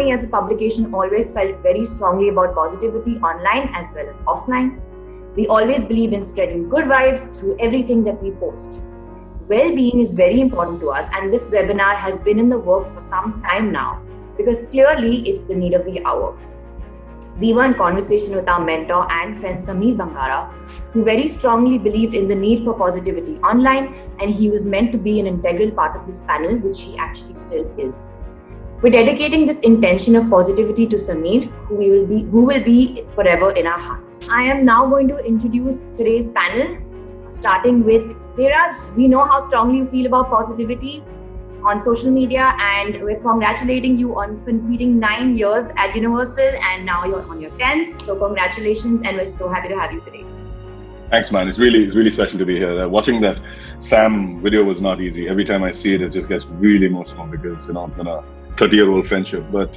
Malini as a publication always felt very strongly about positivity online as well as offline. We always believed in spreading good vibes through everything that we post. Well-being is very important to us, and this webinar has been in the works for some time now because clearly it's the need of the hour. We were in conversation with our mentor and friend Sameer Bangara, who very strongly believed in the need for positivity online, and he was meant to be an integral part of this panel, which he actually still is. We're dedicating this intention of positivity to Sameer, who will be forever in our hearts. I am now going to introduce today's panel, starting with Dheeraj. We know how strongly you feel about positivity on social media, and we're congratulating you on completing 9 years at Universal, and now you're on your 10th. So congratulations, and we're so happy to have you today. Thanks, man. It's really special to be here. Watching that Sam video was not easy. Every time I see it, it just gets really emotional because, it's been a 30-year-old friendship. But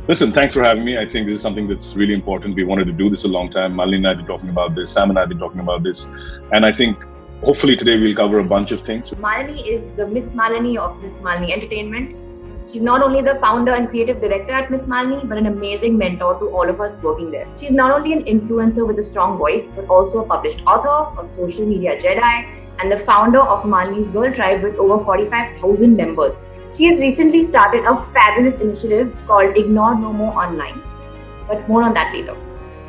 listen, thanks for having me. I think this is something that's really important. We wanted to do this a long time. Malini and I have been talking about this. Sam and I have been talking about this. And I think hopefully today we'll cover a bunch of things. Malini is the Miss Malini of Miss Malini Entertainment. She's not only the founder and creative director at Miss Malini, but an amazing mentor to all of us working there. She's not only an influencer with a strong voice, but also a published author, a social media Jedi, and the founder of Malini's Girl Tribe with over 45,000 members. She has recently started a fabulous initiative called Ignore No More Online. But more on that later.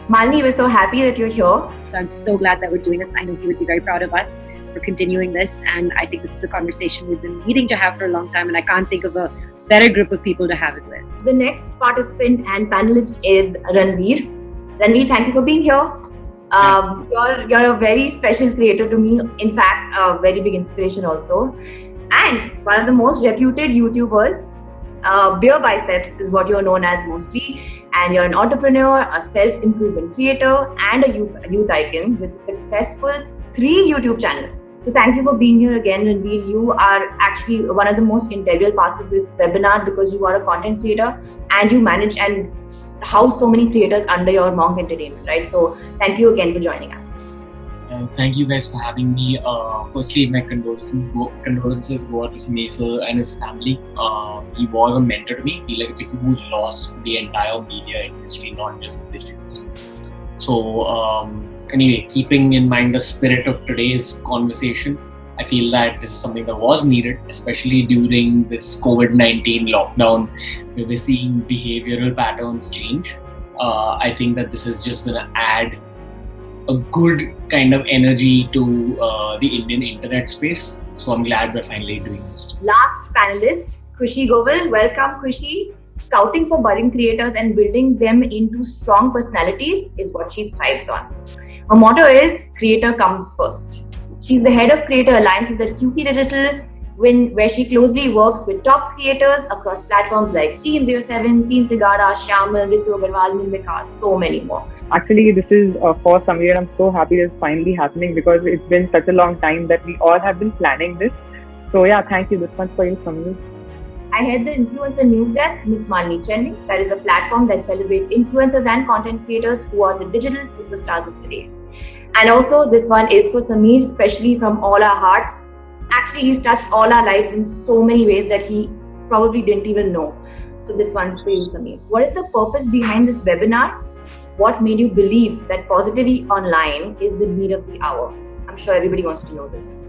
Malini, we're so happy that you're here. I'm so glad that we're doing this. I know he would be very proud of us for continuing this. And I think this is a conversation we've been needing to have for a long time. And I can't think of a better group of people to have it with. The next participant and panelist is Ranveer. Ranveer, thank you for being here. You're a very special creator to me. In fact, a very big inspiration also. And one of the most reputed YouTubers. Beer Biceps is what you're known as mostly, and you're an entrepreneur, a self-improvement creator, and a youth icon with successful 3 YouTube channels. So thank you for being here again, Ranveer. You are actually one of the most integral parts of this webinar because you are a content creator and you manage and house so many creators under your Monk Entertainment, right? So thank you again for joining us. Thank you guys for having me. Firstly, my condolences go out to Sameer and his family. He was a mentor to me. I feel like it's a huge loss for the entire media industry, not just the digital industry. So anyway, keeping in mind the spirit of today's conversation, I feel that this is something that was needed, especially during this COVID-19 lockdown, where we're seeing behavioral patterns change. I think that this is just going to add a good kind of energy to the Indian internet space. So I'm glad we're finally doing this. Last panelist, Khushi Govil. Welcome, Khushi. Scouting for budding creators and building them into strong personalities is what she thrives on. Her motto is creator comes first. She's the head of creator alliances at QP Digital, where she closely works with top creators across platforms like Team 07, Team Tigara, Shyamal, Ritu Agarwal, Nimika, so many more. Actually, this is for Sameer, and I'm so happy it's finally happening because it's been such a long time that we all have been planning this. So yeah, thank you. This one's for you, Sameer. I head the influencer news desk, Miss Malini Chennai. That is a platform that celebrates influencers and content creators who are the digital superstars of today. And also, this one is for Sameer, especially from all our hearts. Actually, he's touched all our lives in so many ways that he probably didn't even know. So this one's for you, Sameer. What is the purpose behind this webinar? What made you believe that positivity online is the need of the hour? I'm sure everybody wants to know this.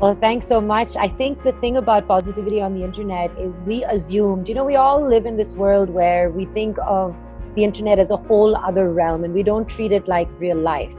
Well, thanks so much. I think the thing about positivity on the internet is we assumed, we all live in this world where we think of the internet as a whole other realm and we don't treat it like real life.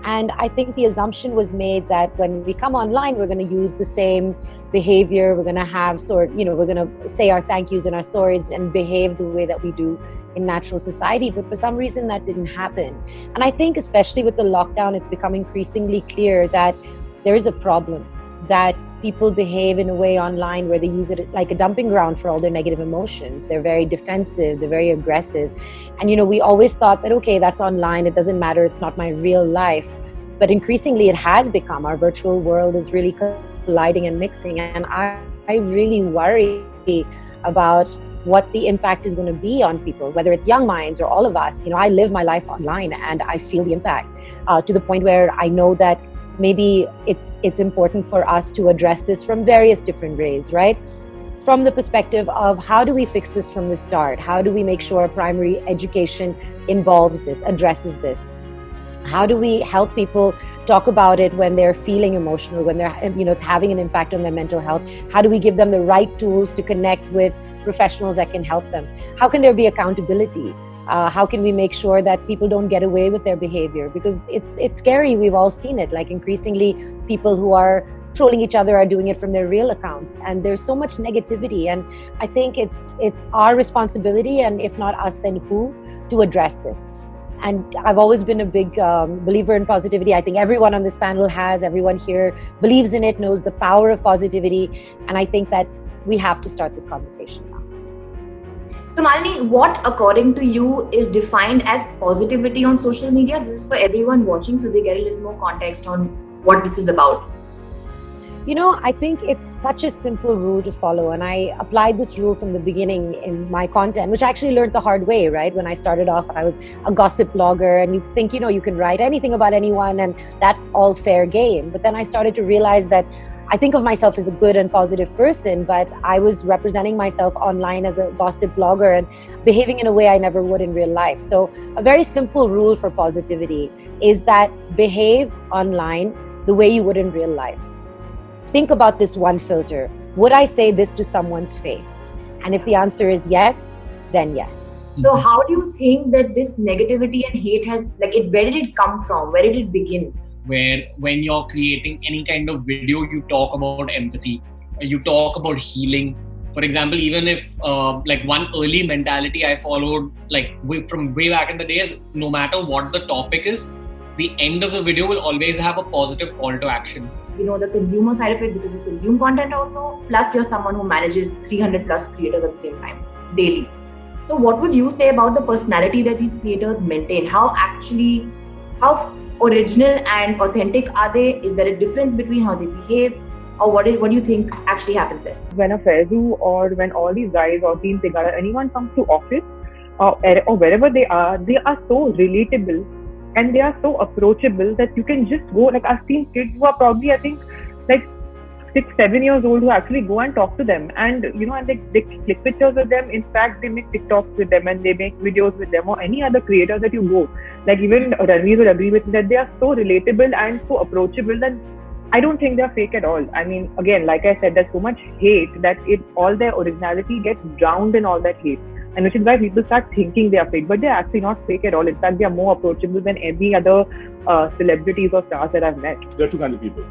And I think the assumption was made that when we come online, we're going to use the same behavior. We're going to have we're going to say our thank yous and our sorries and behave the way that we do in natural society. But for some reason, that didn't happen. And I think especially with the lockdown, it's become increasingly clear that there is a problem, that people behave in a way online where they use it like a dumping ground for all their negative emotions. They're very defensive, they're very aggressive. And we always thought that, okay, that's online, it doesn't matter, it's not my real life. But increasingly it has become. Our virtual world is really colliding and mixing. And I really worry about what the impact is going to be on people, whether it's young minds or all of us. I live my life online and I feel the impact to the point where I know that maybe it's important for us to address this from various different ways, right? from the perspective of how do we fix this from the start? How do we make sure primary education involves this, addresses this? How do we help people talk about it when they're feeling emotional, when they're, it's having an impact on their mental health? How do we give them the right tools to connect with professionals that can help them? How can there be accountability? How can we make sure that people don't get away with their behavior? Because it's scary. We've all seen it. Like increasingly, people who are trolling each other are doing it from their real accounts, and there's so much negativity. And I think it's our responsibility, and if not us, then who, to address this. And I've always been a big believer in positivity. I think everyone on this panel everyone here believes in it, knows the power of positivity, and I think that we have to start this conversation now. So Malini, what according to you is defined as positivity on social media? This is for everyone watching, so they get a little more context on what this is about. I think it's such a simple rule to follow, and I applied this rule from the beginning in my content, which I actually learned the hard way, right? When I started off, I was a gossip blogger, and you think, you can write anything about anyone, and that's all fair game. But then I started to realize that I think of myself as a good and positive person, but I was representing myself online as a gossip blogger and behaving in a way I never would in real life. So a very simple rule for positivity is that behave online the way you would in real life. Think about this one filter. Would I say this to someone's face? And if the answer is yes, then yes. So how do you think that this negativity and hate where did it come from? Where did it begin? Where when you're creating any kind of video, you talk about empathy, you talk about healing. For example, even if one early mentality I followed, from way back in the days, no matter what the topic is, the end of the video will always have a positive call to action. The consumer side of it, because you consume content also, plus you're someone who manages 300 plus creators at the same time, daily. So what would you say about the personality that these creators maintain? How original and authentic are they? Is there a difference between how they behave? Or what do you think actually happens there? When a Faizu or when all these guys or Team Tigara, anyone comes to office or wherever they are so relatable and they are so approachable that you can just go. I've seen kids who are probably, I think, 6-7 years old who actually go and talk to them, and and they click pictures with them. In fact, they make TikToks with them and they make videos with them, or any other creator that you go. Even Ranveer will agree with me that they are so relatable and so approachable that I don't think they're fake at all. I mean, again, like I said, there's so much hate that all their originality gets drowned in all that hate. And which is why people start thinking they are fake, but they're actually not fake at all. In fact, they are more approachable than any other celebrities or stars that I've met. There are two kinds of people.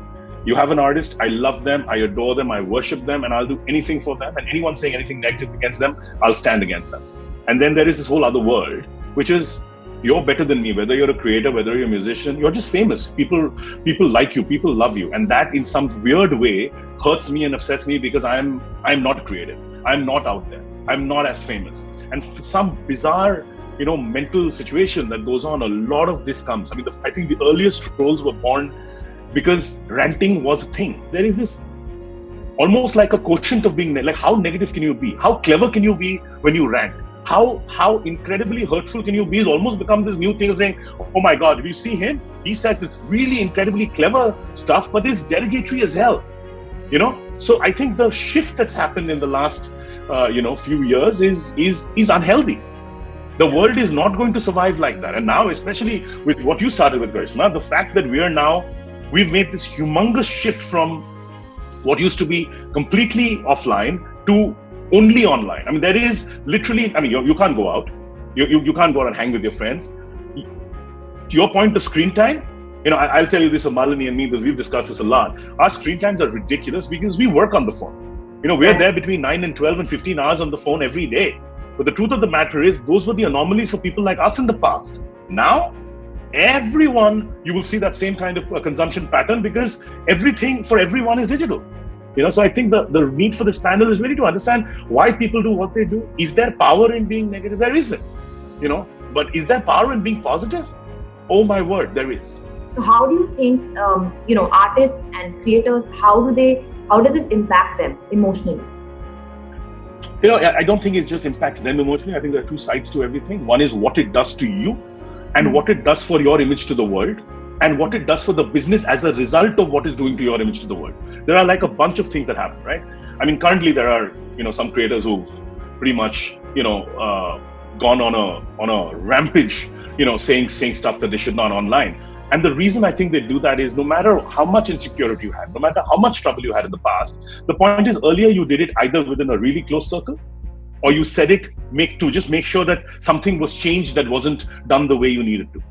You have an artist, I love them, I adore them, I worship them, and I'll do anything for them. And anyone saying anything negative against them, I'll stand against them. And then there is this whole other world, which is you're better than me, whether you're a creator, whether you're a musician, you're just famous. People like you, people love you. And that in some weird way hurts me and upsets me because I'm not creative. I'm not out there. I'm not as famous. And some bizarre, mental situation that goes on, a lot of this comes. I mean, I think the earliest trolls were born because ranting was a thing. There is this almost like a quotient of being, how negative can you be? How clever can you be when you rant? How incredibly hurtful can you be? It's almost become this new thing of saying, oh my God, if you see him, he says this really incredibly clever stuff, but it's derogatory as hell. So I think the shift that's happened in the last few years is unhealthy. The world is not going to survive like that. And now, especially with what you started with, Karishma, the fact that we've made this humongous shift from what used to be completely offline to only online. I mean, there is literally, you can't go out. You can't go out and hang with your friends. To your point, the screen time, I'll tell you this, Malini and me, because we've discussed this a lot. Our screen times are ridiculous because we work on the phone. We're there between 9 and 12 and 15 hours on the phone every day. But the truth of the matter is, those were the anomalies for people like us in the past. Now, everyone, you will see that same kind of consumption pattern because everything for everyone is digital. So I think the need for this panel is really to understand why people do what they do. Is there power in being negative? There isn't. But is there power in being positive? Oh my word, there is. So how do you think, artists and creators, how does this impact them emotionally? I don't think it just impacts them emotionally. I think there are two sides to everything. One is what it does to you and what it does for your image to the world, and what it does for the business as a result of what it's doing to your image to the world. There are a bunch of things that happen, right? I mean, currently there are, some creators who've pretty much, gone on a rampage, saying stuff that they should not online. And the reason I think they do that is no matter how much insecurity you had, no matter how much trouble you had in the past, the point is earlier you did it either within a really close circle or you said it to just make sure that something was changed that wasn't done the way you needed to.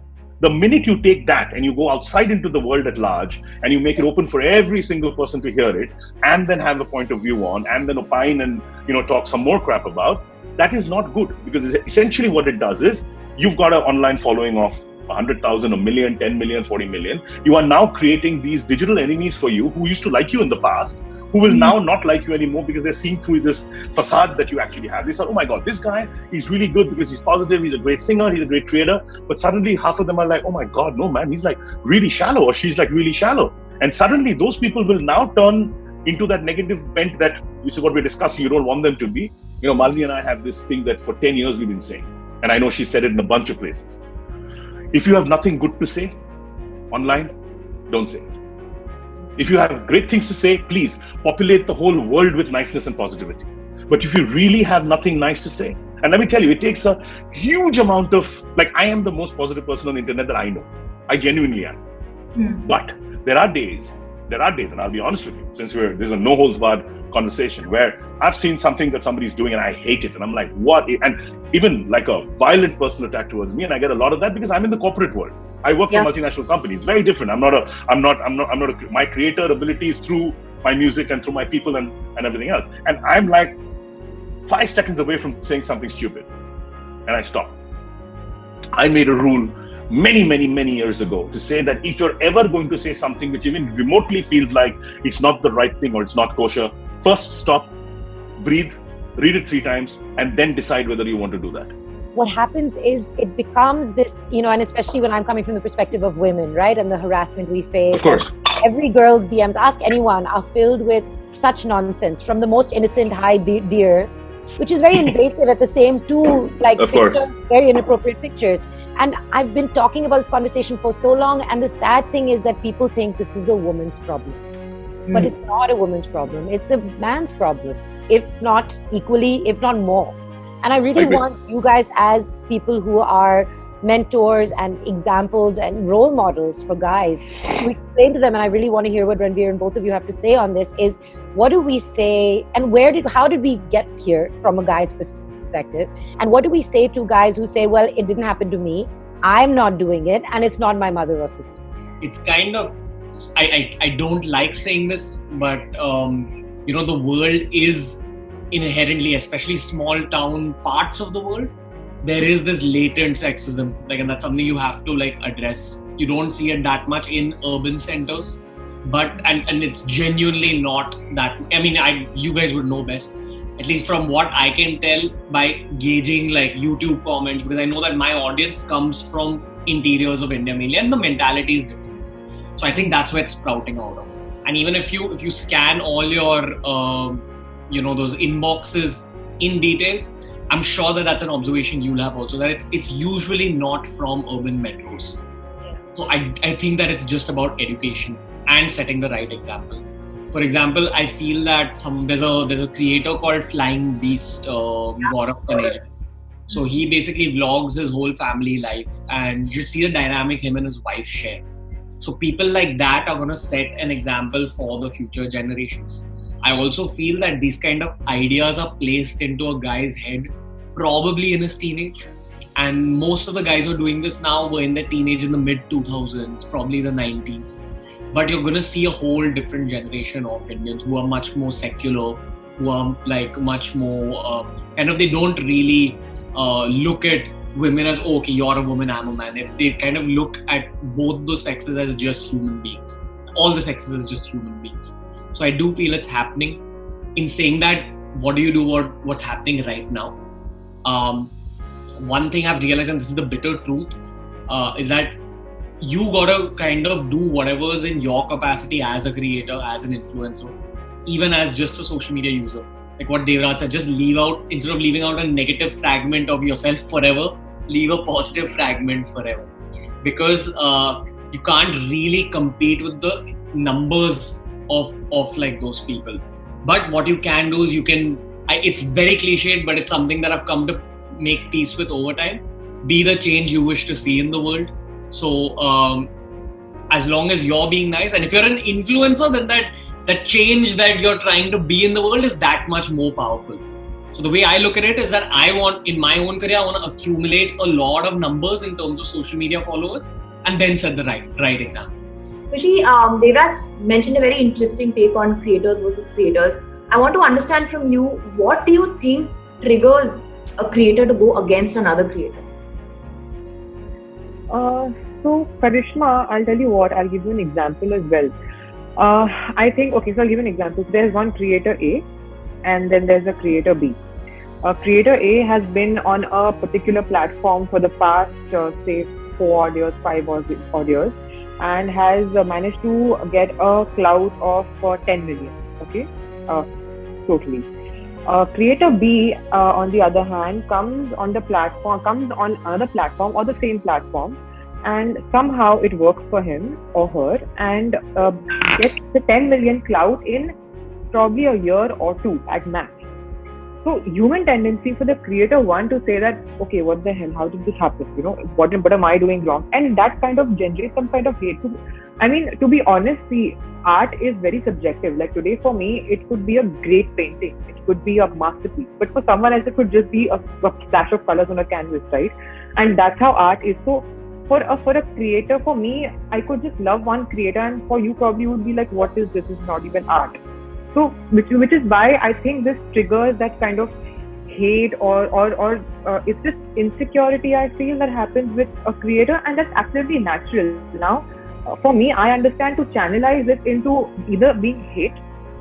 The minute you take that and you go outside into the world at large and you make it open for every single person to hear it and then have a point of view on and then opine and talk some more crap about, that is not good, because essentially what it does is you've got an online following of 100,000, a million, 10 million, 40 million. You are now creating these digital enemies for you who used to like you in the past, who will now not like you anymore because they're seeing through this facade that you actually have. They say, oh my God, this guy, he's really good because he's positive, he's a great singer, he's a great creator. But suddenly half of them are like, oh my God, no man, he's like really shallow, or she's like really shallow. And suddenly those people will now turn into that negative bent which is what we're discussing, you don't want them to be. Malini and I have this thing that for 10 years we've been saying. And I know she said it in a bunch of places. If you have nothing good to say online, don't say it. If you have great things to say, please populate the whole world with niceness and positivity. But if you really have nothing nice to say, and let me tell you, it takes a huge amount of, I am the most positive person on the internet that I know. I genuinely am. But there are days, and I'll be honest with you, since there's a no holds barred conversation where I've seen something that somebody's doing and I hate it, and I'm like, what? And even like a violent personal attack towards me, and I get a lot of that because I'm in the corporate world. I work for multinational companies. It's very different. My creator ability is through my music and through my people and everything else. And I'm like 5 seconds away from saying something stupid, and I stop. I made a rule many, many, many years ago to say that if you're ever going to say something which even remotely feels like it's not the right thing or it's not kosher, first stop, breathe, read it 3 times, and then decide whether you want to do that. What happens is it becomes this, and especially when I'm coming from the perspective of women, right? And the harassment we face. Of course. Every girl's DMs, ask anyone, are filled with such nonsense, from the most innocent hi dear, which is very invasive at the same too, pictures, very inappropriate pictures. And I've been talking about this conversation for so long, and the sad thing is that people think this is a woman's problem. But it's not a woman's problem. It's a man's problem, if not equally, if not more. And I really want you guys, as people who are mentors and examples and role models for guys, to explain to them, and I really want to hear what Ranveer and both of you have to say on this, is what do we say and how did we get here from a guy's perspective? And what do we say to guys who say, well, it didn't happen to me, I'm not doing it, and it's not my mother or sister? It's kind of, I don't like saying this, but the world is inherently, especially small town parts of the world, there is this latent sexism, and that's something you have to address. You don't see it that much in urban centers, but and it's genuinely not that. I mean, you guys would know best, at least from what I can tell by gauging YouTube comments, because I know that my audience comes from interiors of India mainly, and the mentality is different. So I think that's where it's sprouting out of. And even if you scan all your those inboxes in detail, I'm sure that that's an observation you'll have also, that it's usually not from urban metros. So I think that it's just about education and setting the right example. For example, I feel that there's a creator called Flying Beast, Gaurav Taneja. So he basically vlogs his whole family life, and you should see the dynamic him and his wife share. So people like that are going to set an example for the future generations. I also feel that these kind of ideas are placed into a guy's head probably in his teenage. And most of the guys who are doing this now were in their teenage in the mid 2000s, probably the 90s. But you're going to see a whole different generation of Indians who are much more secular, who are much more, they don't really look at women as, oh, okay, you're a woman, I'm a man. They kind of look at both the sexes as just human beings. All the sexes as just human beings. So I do feel it's happening. In saying that, what do you do what's happening right now? One thing I've realized, and this is the bitter truth, is that you gotta kind of do whatever's in your capacity as a creator, as an influencer, even as just a social media user. Like what Devraj said, just instead of leaving out a negative fragment of yourself forever, leave a positive fragment forever. Because you can't really compete with the numbers of those people. But what you can do is it's very cliched, but it's something that I've come to make peace with over time. Be the change you wish to see in the world. So as long as you're being nice, and if you're an influencer, then that change that you're trying to be in the world is that much more powerful. So the way I look at it is that I want, in my own career, I want to accumulate a lot of numbers in terms of social media followers and then set the right example. Khushi, Devraj mentioned a very interesting take on creators versus creators. I want to understand from you, what do you think triggers a creator to go against another creator? So Karishma, I'll tell you what, I'll give you an example as well. I think, okay, so I'll give an example. There's one creator A and then there's a creator B. Creator A has been on a particular platform for the past, say, 4 odd years, 5 odd years, and has managed to get a clout of 10 million, okay, totally. Creator B, on the other hand, comes on another platform or the same platform, and somehow it works for him or her and gets the 10 million clout in probably a year or 2 at max. So human tendency for the creator one to say that, okay, what the hell, how did this happen? You know, what am I doing wrong? And that kind of generates some kind of hate. I mean, to be honest, the art is very subjective. Like today for me, it could be a great painting. It could be a masterpiece. But for someone else, it could just be a splash of colors on a canvas, right? And that's how art is. So for a creator, for me, I could just love one creator, and for you probably would be like, what is this? This is not even art. So, which is why I think this triggers that kind of hate or it's just insecurity I feel that happens with a creator, and that's absolutely natural. Now, for me, I understand to channelize it into either being hate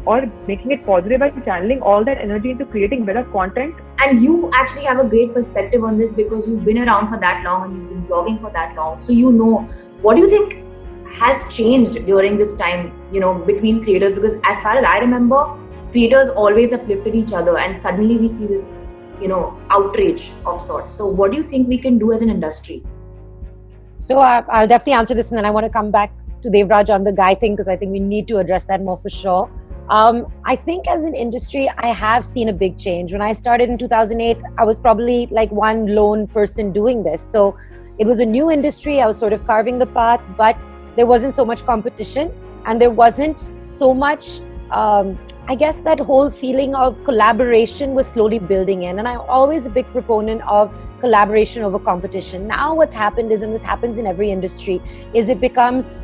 or making it positive by channeling all that energy into creating better content. And you actually have a great perspective on this because you've been around for that long and you've been blogging for that long. So you know, what do you think has changed during this time, you know, between creators? Because as far as I remember, creators always uplifted each other, and suddenly we see this, you know, outrage of sorts. So what do you think we can do as an industry? So I'll definitely answer this, and then I want to come back to Devraj on the guy thing, because I think we need to address that more for sure. I think as an industry, I have seen a big change. When I started in 2008, I was probably like one lone person doing this. So it was a new industry. I was sort of carving the path, but there wasn't so much competition, and there wasn't so much, I guess that whole feeling of collaboration was slowly building in. And I'm always a big proponent of collaboration over competition. Now what's happened is, and this happens in every industry, is it becomes,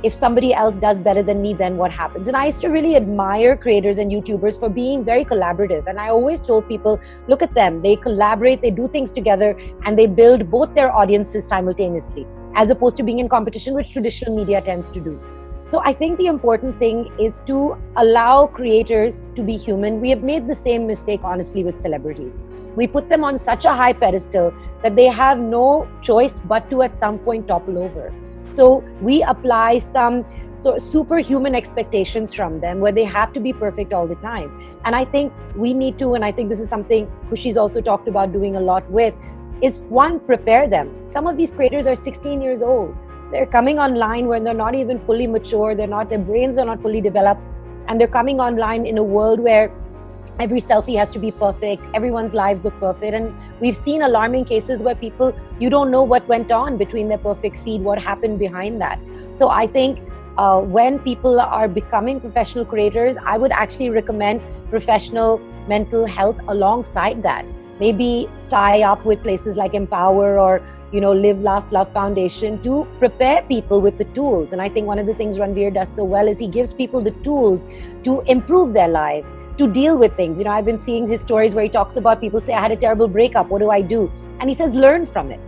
if somebody else does better than me, then what happens? And I used to really admire creators and YouTubers for being very collaborative. And I always told people, look at them, they collaborate, they do things together, and they build both their audiences simultaneously, as opposed to being in competition, which traditional media tends to do. So I think the important thing is to allow creators to be human. We have made the same mistake, honestly, with celebrities. We put them on such a high pedestal that they have no choice but to at some point topple over. So we apply some sort of superhuman expectations from them where they have to be perfect all the time. And I think we need to, and I think this is something Khushi's also talked about doing a lot with, is one, prepare them. Some of these creators are 16 years old. They're coming online when they're not even fully mature, their brains are not fully developed, and they're coming online in a world where every selfie has to be perfect, everyone's lives look perfect. And we've seen alarming cases where people, you don't know what went on between their perfect feed, what happened behind that. So I think when people are becoming professional creators, I would actually recommend professional mental health alongside that. Maybe tie up with places like Empower or, you know, Live, Laugh, Love Foundation to prepare people with the tools. And I think one of the things Ranveer does so well is he gives people the tools to improve their lives, to deal with things. You know, I've been seeing his stories where he talks about people say, I had a terrible breakup, what do I do? And he says, learn from it.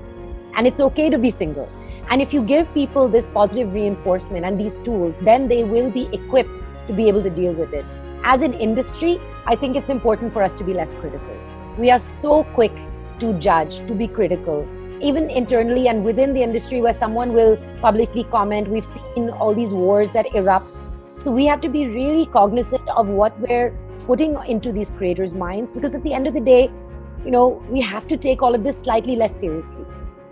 And it's okay to be single. And if you give people this positive reinforcement and these tools, then they will be equipped to be able to deal with it. As an industry, I think it's important for us to be less critical. We are so quick to judge, to be critical, even internally and within the industry where someone will publicly comment. We've seen all these wars that erupt. So we have to be really cognizant of what we're putting into these creators' minds, because at the end of the day, you know, we have to take all of this slightly less seriously.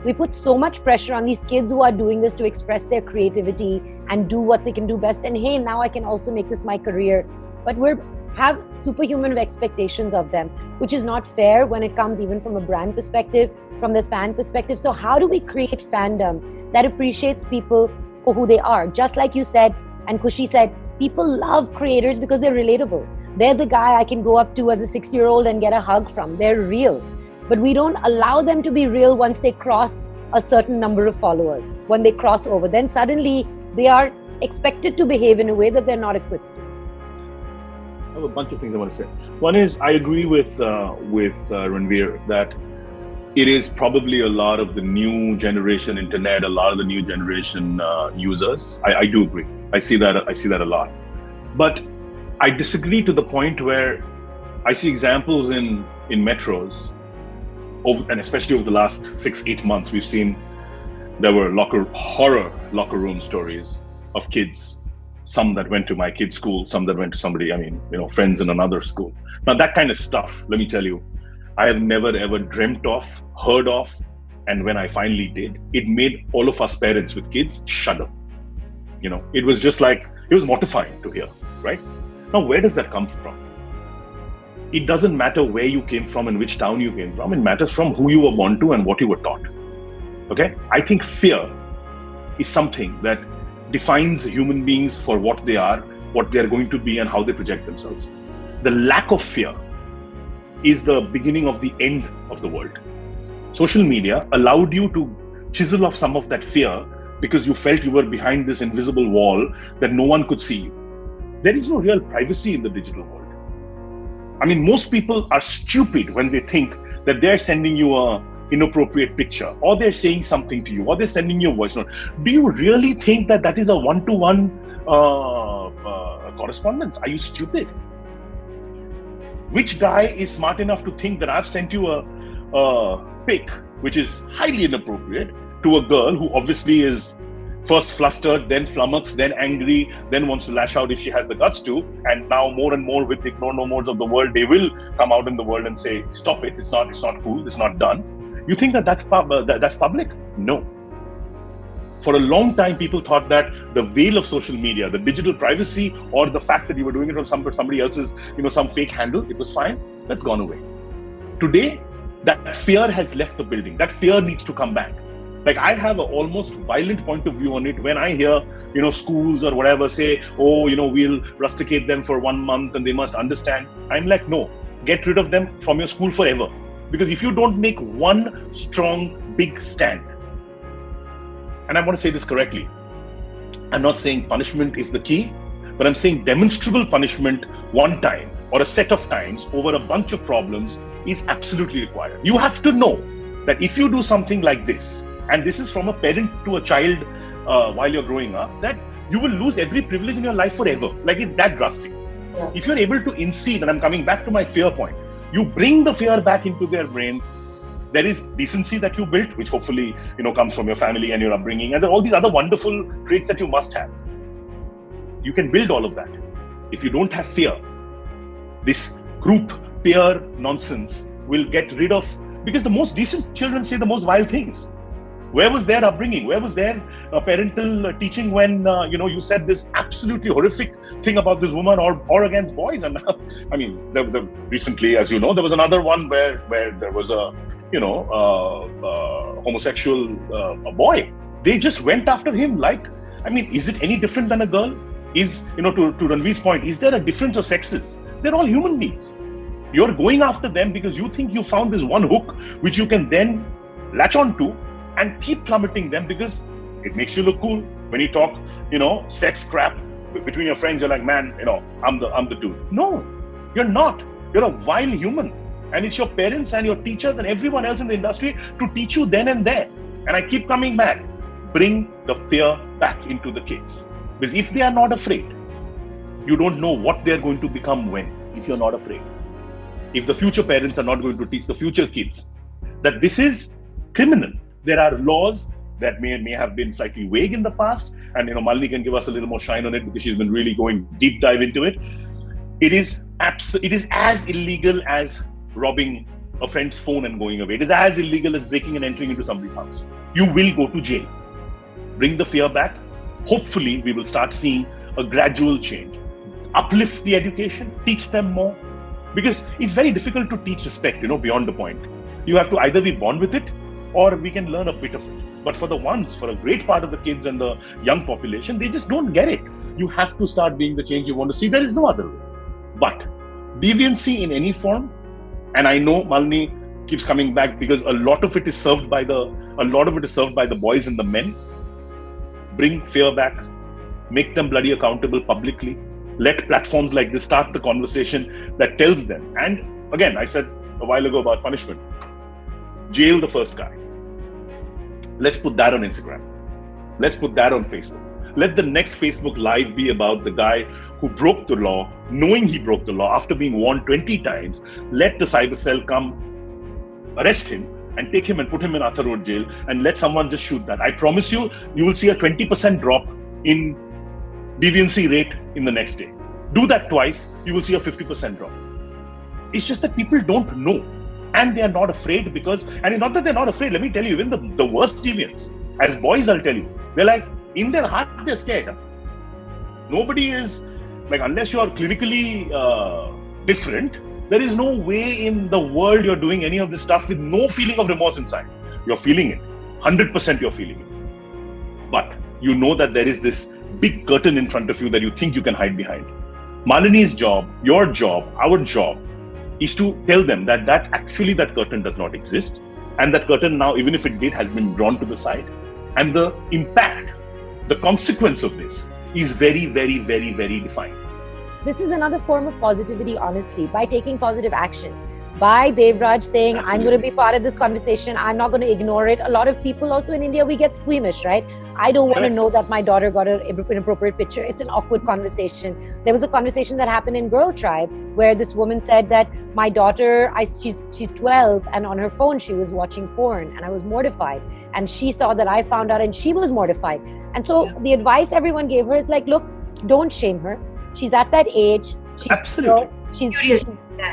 We put so much pressure on these kids who are doing this to express their creativity and do what they can do best. And hey, now I can also make this my career. But we're have superhuman expectations of them, which is not fair when it comes even from a brand perspective, from the fan perspective. So how do we create fandom that appreciates people for who they are? Just like you said, and Kushi said, people love creators because they're relatable. They're the guy I can go up to as a 6-year-old and get a hug from. They're real. But we don't allow them to be real once they cross a certain number of followers. When they cross over, then suddenly they are expected to behave in a way that they're not equipped to. I have a bunch of things I want to say. One is I agree with Ranveer that it is probably a lot of the new generation internet, a lot of the new generation users. I do agree. I see that a lot. But I disagree to the point where I see examples in metros, and especially over the last 6-8 months, we've seen there were horror locker room stories of kids, some that went to my kid's school, some that went to friends in another school. Now that kind of stuff, let me tell you, I have never ever dreamt of, heard of, and when I finally did, it made all of us parents with kids shudder. It was just like, it was mortifying to hear, right? Now, where does that come from? It doesn't matter where you came from and which town you came from. It matters from who you were born to and what you were taught. Okay? I think fear is something that defines human beings for what they are, what they're going to be, and how they project themselves. The lack of fear is the beginning of the end of the world. Social media allowed you to chisel off some of that fear because you felt you were behind this invisible wall that no one could see you. There is no real privacy in the digital world. I mean, most people are stupid when they think that they're sending you a inappropriate picture, or they're saying something to you, or they're sending you a voice note. Do you really think that that is a one-to-one correspondence? Are you stupid? Which guy is smart enough to think that I've sent you a pic, which is highly inappropriate, to a girl who obviously is first flustered, then flummoxed, then angry, then wants to lash out if she has the guts to, and now more and more with the ignore no mores of the world, they will come out in the world and say, stop it, it's not cool, it's not done. You think that that's public? No. For a long time, people thought that the veil of social media, the digital privacy, or the fact that you were doing it from somebody else's, some fake handle, it was fine. That's gone away. Today, that fear has left the building. That fear needs to come back. Like, I have an almost violent point of view on it when I hear, schools or whatever say, oh, we'll rusticate them for 1 month and they must understand. I'm like, no, get rid of them from your school forever. Because if you don't make one strong, big stand, and I want to say this correctly, I'm not saying punishment is the key, but I'm saying demonstrable punishment one time or a set of times over a bunch of problems is absolutely required. You have to know that if you do something like this, and this is from a parent to a child while you're growing up, that you will lose every privilege in your life forever. Like, it's that drastic. Yeah. If you're able to incede, and I'm coming back to my fear point, you bring the fear back into their brains. There is decency that you built, which hopefully, comes from your family and your upbringing. And there are all these other wonderful traits that you must have. You can build all of that. If you don't have fear, this group peer nonsense will get rid of, because the most decent children say the most vile things. Where was their upbringing? Where was their parental teaching when, you said this absolutely horrific thing about this woman or against boys? And I mean, recently, as you know, there was another one where there was a, homosexual boy. They just went after him like, is it any different than a girl? Is, to Ranveer's point, is there a difference of sexes? They're all human beings. You're going after them because you think you found this one hook which you can then latch on to and keep plummeting them because it makes you look cool. When you talk, sex crap between your friends, you're like, man, I'm the dude. No, you're not. You're a vile human. And it's your parents and your teachers and everyone else in the industry to teach you then and there. And I keep coming back. Bring the fear back into the kids. Because if they are not afraid, you don't know what they're going to become when, if you're not afraid. If the future parents are not going to teach the future kids that this is criminal. There are laws that may have been slightly vague in the past, and Malini can give us a little more shine on it because she's been really going deep dive into it. It is as illegal as robbing a friend's phone and going away. It is as illegal as breaking and entering into somebody's house. You will go to jail. Bring the fear back. Hopefully, we will start seeing a gradual change. uplift the education, teach them more. Because it's very difficult to teach respect, beyond the point. You have to either be born with it or we can learn a bit of it. But for a great part of the kids and the young population, they just don't get it. You have to start being the change you want to see. There is no other way. But deviancy in any form, and I know Malini keeps coming back because a lot of it is served by the boys and the men. Bring fear back, make them bloody accountable publicly. Let platforms like this start the conversation that tells them. And again, I said a while ago about punishment. Jail the first guy. Let's put that on Instagram. Let's put that on Facebook. Let the next Facebook Live be about the guy who broke the law, knowing he broke the law after being warned 20 times. Let the cyber cell come arrest him and take him and put him in Arthur Road jail and let someone just shoot that. I promise you, you will see a 20% drop in deviancy rate in the next day. Do that twice, you will see a 50% drop. It's just that people don't know and they are not afraid and it's not that they're not afraid, let me tell you, even the worst deviants, as boys I'll tell you, they're like, in their heart they're scared. Nobody is, like, unless you are clinically different, there is no way in the world you're doing any of this stuff with no feeling of remorse inside. You're feeling it. 100% you're feeling it. But you know that there is this big curtain in front of you that you think you can hide behind. Malini's job, your job, our job is to tell them that actually that curtain does not exist. And that curtain now, even if it did, has been drawn to the side. And the impact, the consequence of this is very, very, very, very defined. This is another form of positivity, honestly, by taking positive action. By Devraj saying, absolutely, I'm going to be part of this conversation, I'm not going to ignore it. A lot of people also in India, we get squeamish, right? I don't want to know that my daughter got an inappropriate picture. It's an awkward conversation. There was a conversation that happened in Girl Tribe where this woman said that my daughter, she's 12 and on her phone she was watching porn and I was mortified. And she saw that I found out and she was mortified. And so the advice everyone gave her is like, look, don't shame her. She's at that age. She's absolutely. She's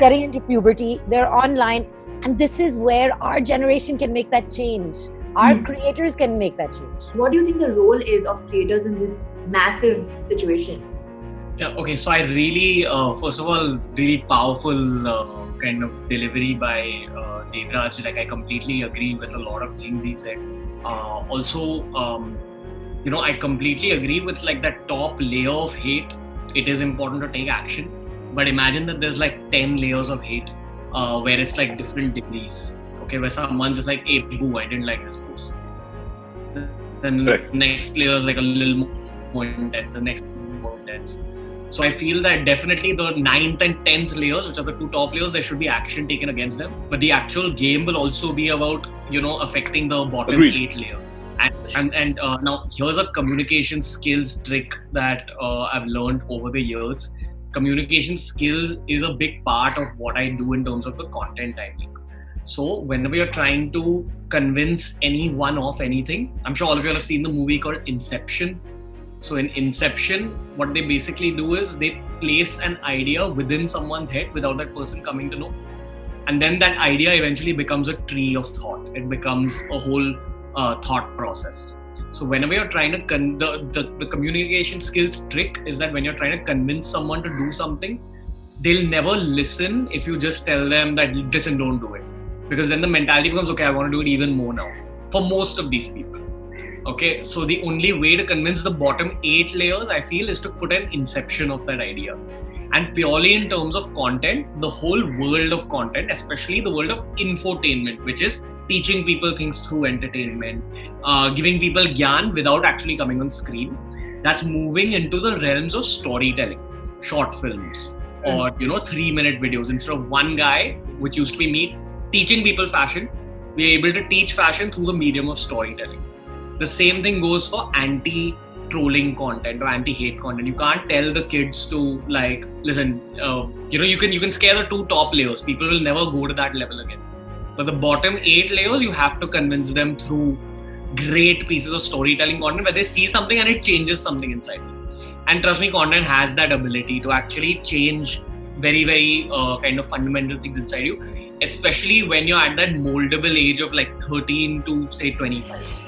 getting into puberty. They're online. And this is where our generation can make that change. Our creators can make that change. What do you think the role is of creators in this massive situation? Yeah, okay. So I really, first of all, really powerful kind of delivery by Devraj. Like, I completely agree with a lot of things he said. Also, I completely agree with like that top layer of hate. It is important to take action. But imagine that there's like 10 layers of hate where it's like different degrees. Okay, where someone's just like, hey, boo, I didn't like this post. Then the next layer is like a little more intense, the next more intense. So I feel that definitely the 9th and 10th layers, which are the two top layers, there should be action taken against them. But the actual game will also be about, affecting the bottom 8 layers. And now here's a communication skills trick that I've learned over the years. Communication skills is a big part of what I do in terms of the content I make. So whenever you're trying to convince anyone of anything, I'm sure all of you have seen the movie called Inception. So in Inception, what they basically do is they place an idea within someone's head without that person coming to know. And then that idea eventually becomes a tree of thought. It becomes a whole thought process. So whenever you're trying to, the communication skills trick is that when you're trying to convince someone to do something, they'll never listen if you just tell them that listen, don't do it. Because then the mentality becomes, okay, I want to do it even more now. For most of these people. Okay, so the only way to convince the bottom 8 layers, I feel, is to put an inception of that idea. And purely in terms of content, the whole world of content, especially the world of infotainment, which is teaching people things through entertainment, giving people gyan without actually coming on screen, that's moving into the realms of storytelling, short films, or 3-minute videos. Instead of one guy, which used to be me, teaching people fashion, we're able to teach fashion through the medium of storytelling. The same thing goes for anti-trolling content or anti-hate content. You can't tell the kids to like, listen, you can scare the 2 top layers. People will never go to that level again. But the bottom 8 layers, you have to convince them through great pieces of storytelling content where they see something and it changes something inside them. And trust me, content has that ability to actually change very, very kind of fundamental things inside you, especially when you're at that moldable age of like 13 to say 25.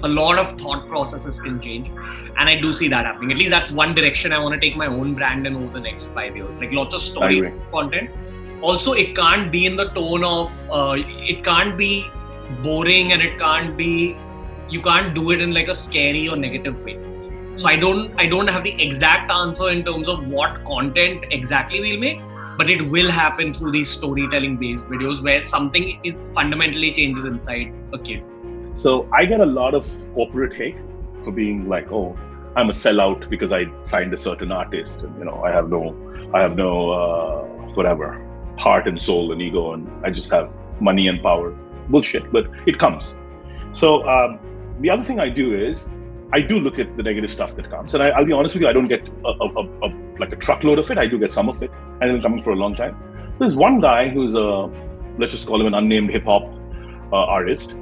a lot of thought processes can change, and I do see that happening. At least that's one direction I want to take my own brand in over the next 5 years. Like lots of story content. Also, it can't be in the tone of it can't be boring, and you can't do it in like a scary or negative way. So I don't have the exact answer in terms of what content exactly we'll make, but it will happen through these storytelling based videos where something fundamentally changes inside a kid. So I get a lot of corporate hate for being like, oh, I'm a sellout because I signed a certain artist, and I have no whatever heart and soul and ego, and I just have money and power. Bullshit, but it comes. So the other thing I do is I do look at the negative stuff that comes, and I'll be honest with you, I don't get like a truckload of it. I do get some of it, and it's been coming for a long time. There's one guy who's let's just call him an unnamed hip hop artist.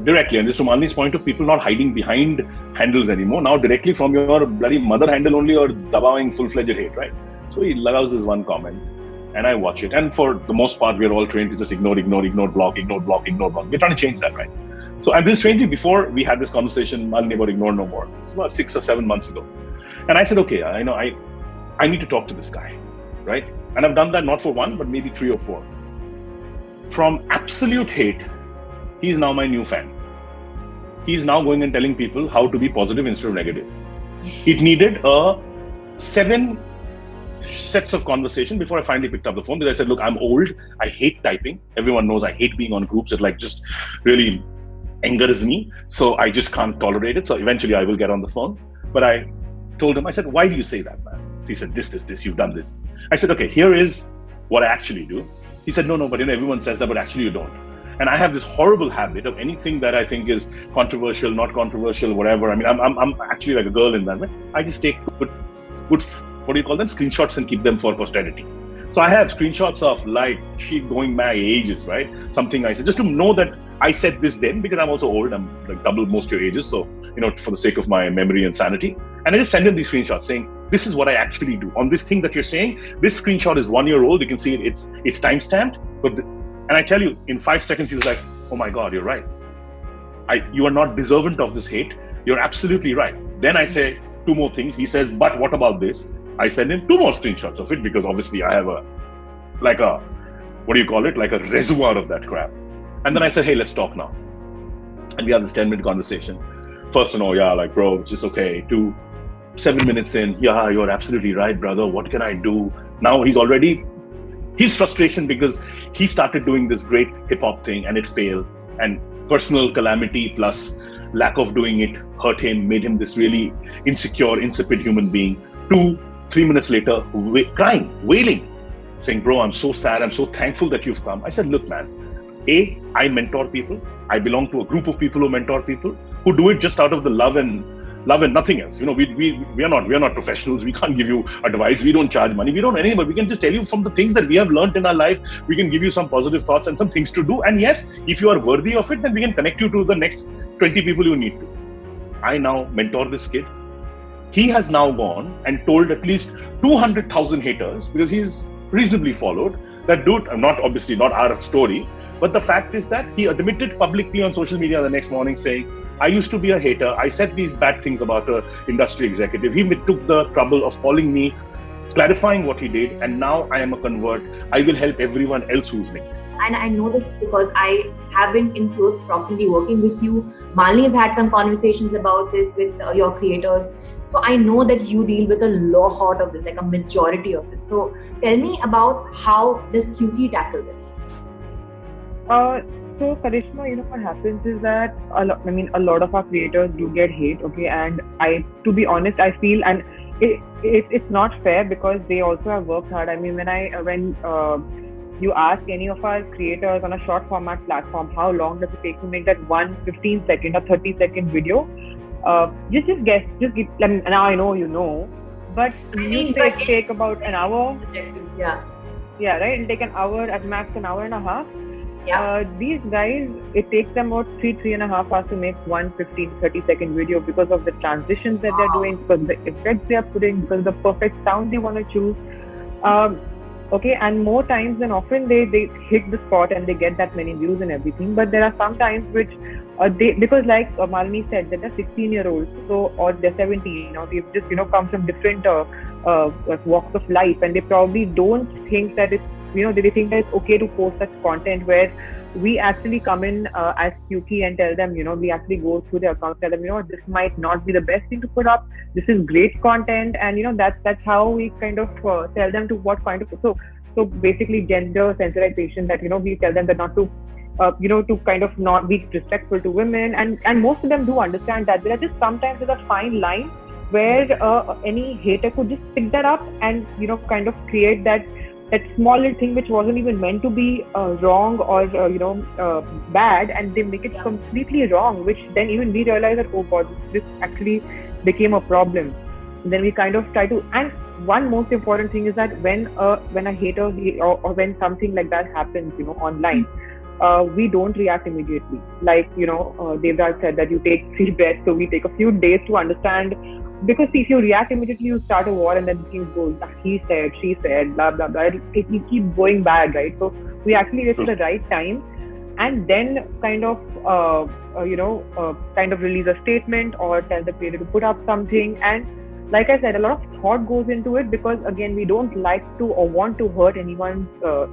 Directly, and this from Malini's point of people not hiding behind handles anymore, now directly from your bloody mother handle only, or dabawing full-fledged hate, right? So he allows this one comment, and I watch it, and for the most part we're all trained to just ignore, block. We're trying to change that, right? So, and this strangely, before we had this conversation, Malini, about Ignore No More, it's about 6 or 7 months ago, and I said, okay, I need to talk to this guy, right? And I've done that not for one, but maybe 3 or 4. From absolute hate, he's now my new fan. He's now going and telling people how to be positive instead of negative. It needed 7 sets of conversation before I finally picked up the phone, because I said, look, I'm old. I hate typing. Everyone knows I hate being on groups. It like just really angers me. So I just can't tolerate it. So eventually I will get on the phone. But I told him, I said, why do you say that, man? He said, this, you've done this. I said, okay, here is what I actually do. He said, no, but everyone says that, but actually you don't. And I have this horrible habit of anything that I think is controversial, not controversial, whatever. I mean, I'm actually like a girl in that way. I just take good, what do you call them? Screenshots, and keep them for posterity. So I have screenshots of like shit going back ages, right? Something I said, just to know that I said this then, because I'm also old. I'm like double most your ages. So, for the sake of my memory and sanity. And I just send him these screenshots saying, this is what I actually do. On this thing that you're saying, this screenshot is 1 year old. You can see it's timestamped. And I tell you, in 5 seconds, he was like, oh my God, you're right. You are not deserving of this hate. You're absolutely right. Then I say 2 more things. He says, but what about this? I send him 2 more screenshots of it, because obviously I have like a reservoir of that crap. And then I said, hey, let's talk now. And we have this 10-minute conversation. First, like, bro, it's just okay. 7 minutes in, yeah, you're absolutely right, brother. What can I do? Now his frustration, because he started doing this great hip hop thing and it failed, and personal calamity plus lack of doing it hurt him, made him this really insecure, insipid human being. 2-3 minutes later, crying, wailing, saying, bro, I'm so sad. I'm so thankful that you've come. I said, look, man, I mentor people. I belong to a group of people who mentor people, who do it just out of the love and nothing else. We are not professionals. We can't give you advice. We don't charge money. We don't anything, but we can just tell you from the things that we have learned in our life. We can give you some positive thoughts and some things to do. And yes, if you are worthy of it, then we can connect you to the next 20 people you need to. I now mentor this kid. He has now gone and told at least 200,000 haters, because he's reasonably followed, that dude, not our story, but the fact is that he admitted publicly on social media the next morning saying, I used to be a hater. I said these bad things about an industry executive. He took the trouble of calling me, clarifying what he did, and now I am a convert. I will help everyone else who's linked. And I know this because I have been in close proximity working with you. Malini has had some conversations about this with your creators. So I know that you deal with a lot of this, like a majority of this. So tell me about how does Qki tackle this? So Karishma, what happens is that a lot of our creators do get hate, okay, and to be honest, I feel, and it's not fair, because they also have worked hard. I mean, when you ask any of our creators on a short format platform, how long does it take to make that 1 15-second or 30-second video? Just guess. Now I know but you take about an hour. Yeah, right. It'll take an hour, at max an hour and a half. Yeah. These guys, it takes them about 3.5 hours to make 1 15-30-second video, because of the transitions that they're doing, because the effects they are putting, because the perfect sound they want to choose. Okay, and more times than often they hit the spot and they get that many views and everything. But there are some times which they, because like Malini said, that they're 16-year-olds, so or they're 17, or they've just come from different walks of life, and they probably don't think that it's they think that it's okay to post such content where we actually come in as Qki and tell them, we actually go through their accounts, tell them, this might not be the best thing to put up. This is great content, and that's how we kind of tell them to what kind of so basically gender sensitization, that we tell them that not to to kind of not be disrespectful to women, and most of them do understand that. There are just sometimes there's a fine line where any hater could just pick that up and kind of create that small little thing which wasn't even meant to be wrong or bad, and they make it completely wrong, which then even we realize that, oh god, this actually became a problem. And then we kind of try to, and one most important thing is that when a hater or when something like that happens online, we don't react immediately. Like Devraj said that you take 3 breaths, so we take a few days to understand. Because if you react immediately, you start a war, and then things go, he said, she said, blah blah blah. It keeps going bad, right? So we actually wait for the right time, and then kind of release a statement or tell the creator to put up something. And like I said, a lot of thought goes into it, because again, we don't like to or want to hurt anyone's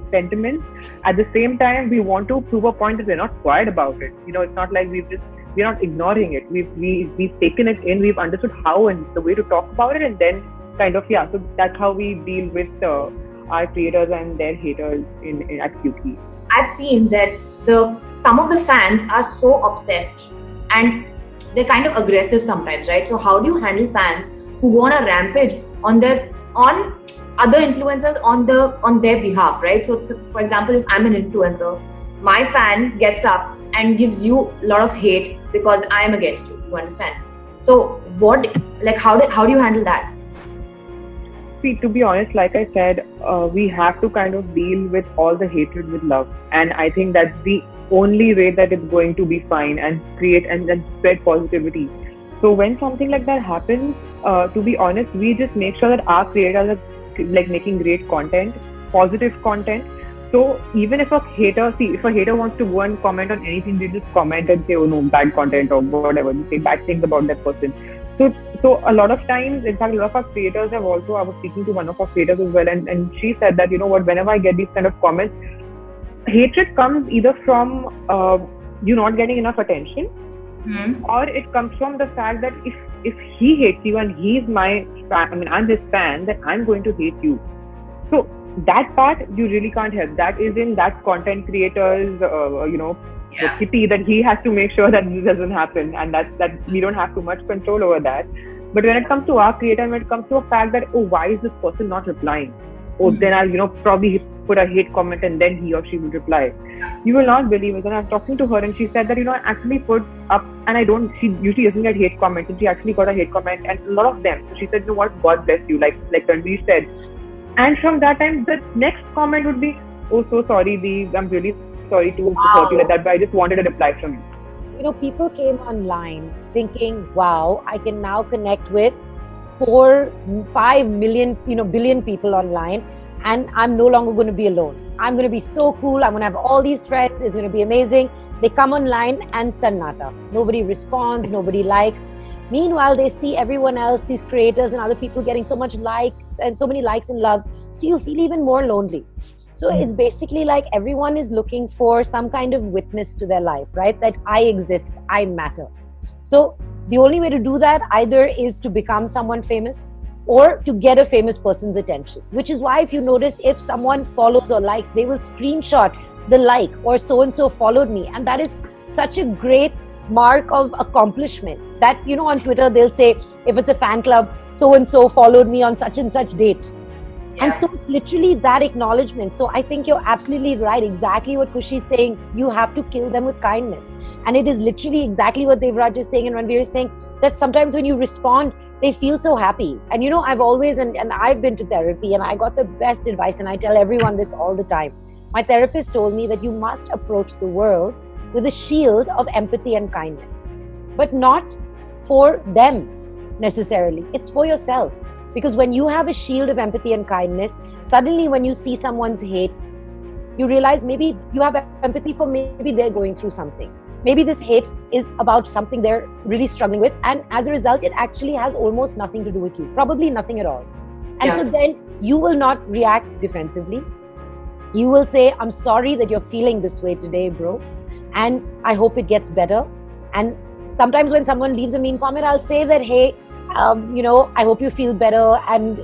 sentiments. At the same time, we want to prove a point that we're not quiet about it. It's not like we're not ignoring it. We've taken it in. We've understood how and the way to talk about it, and then kind of So that's how we deal with our creators and their haters at Qki. I've seen that some of the fans are so obsessed and they're kind of aggressive sometimes, right? So how do you handle fans who go on a rampage on other influencers on their behalf, right? So for example, if I'm an influencer, my fan gets up and gives you a lot of hate because I am against you. You understand? So how do you handle that? See, to be honest, like I said, we have to kind of deal with all the hatred with love, and I think that's the only way that it's going to be fine and create and spread positivity. So when something like that happens, to be honest, we just make sure that our creators are making great content, positive content. So even if a hater wants to go and comment on anything, they just comment and say, oh no, bad content or whatever, they say bad things about that person. So a lot of times, in fact, a lot of our creators have also, I was speaking to one of our creators as well, and she said that, whenever I get these kind of comments, hatred comes either from you not getting enough attention, or it comes from the fact that if he hates you and he's my fan, I'm his fan, then I'm going to hate you. So that part you really can't help. That is in that content creator's the kitty, that he has to make sure that this doesn't happen, and that we don't have too much control over that. But when it comes to our creator, and when it comes to a fact that, oh, why is this person not replying? Oh, then I'll probably put a hate comment and then he or she will reply. You will not believe it. And I was talking to her and she said that I actually put up, and she usually doesn't get hate comments, and she actually got a hate comment, and a lot of them. So she said, what, God bless you, like Ranveer said. And from that time, the next comment would be, oh, so sorry, I'm really sorry to hurt you like that, but I just wanted a reply from you. People came online thinking, wow, I can now connect with 4-5 million, billion people online, and I'm no longer going to be alone. I'm going to be so cool. I'm going to have all these friends. It's going to be amazing. They come online and sannata. Nobody responds. Nobody likes. Meanwhile, they see everyone else, these creators and other people getting so much likes and so many likes and loves. So you feel even more lonely. So it's basically like everyone is looking for some kind of witness to their life, right? That I exist, I matter. So the only way to do that either is to become someone famous or to get a famous person's attention. Which is why if you notice, if someone follows or likes, they will screenshot the like or so-and-so followed me. And that is such a great mark of accomplishment that, on Twitter, they'll say, if it's a fan club, so-and-so followed me on such and such date. And so it's literally that acknowledgement. So I think you're absolutely right. Exactly what Kushi is saying. You have to kill them with kindness. And it is literally exactly what Devraj is saying and Ranveer is saying, that sometimes when you respond, they feel so happy. And I've always, and I've been to therapy and I got the best advice, and I tell everyone this all the time. My therapist told me that you must approach the world with a shield of empathy and kindness, but not for them necessarily. It's for yourself. Because when you have a shield of empathy and kindness, suddenly when you see someone's hate, you realize maybe you have empathy for maybe they're going through something. Maybe this hate is about something they're really struggling with. And as a result, it actually has almost nothing to do with you. Probably nothing at all. And so then you will not react defensively. You will say, I'm sorry that you're feeling this way today, bro. And I hope it gets better. And sometimes when someone leaves a mean comment, I'll say that, hey, I hope you feel better. And,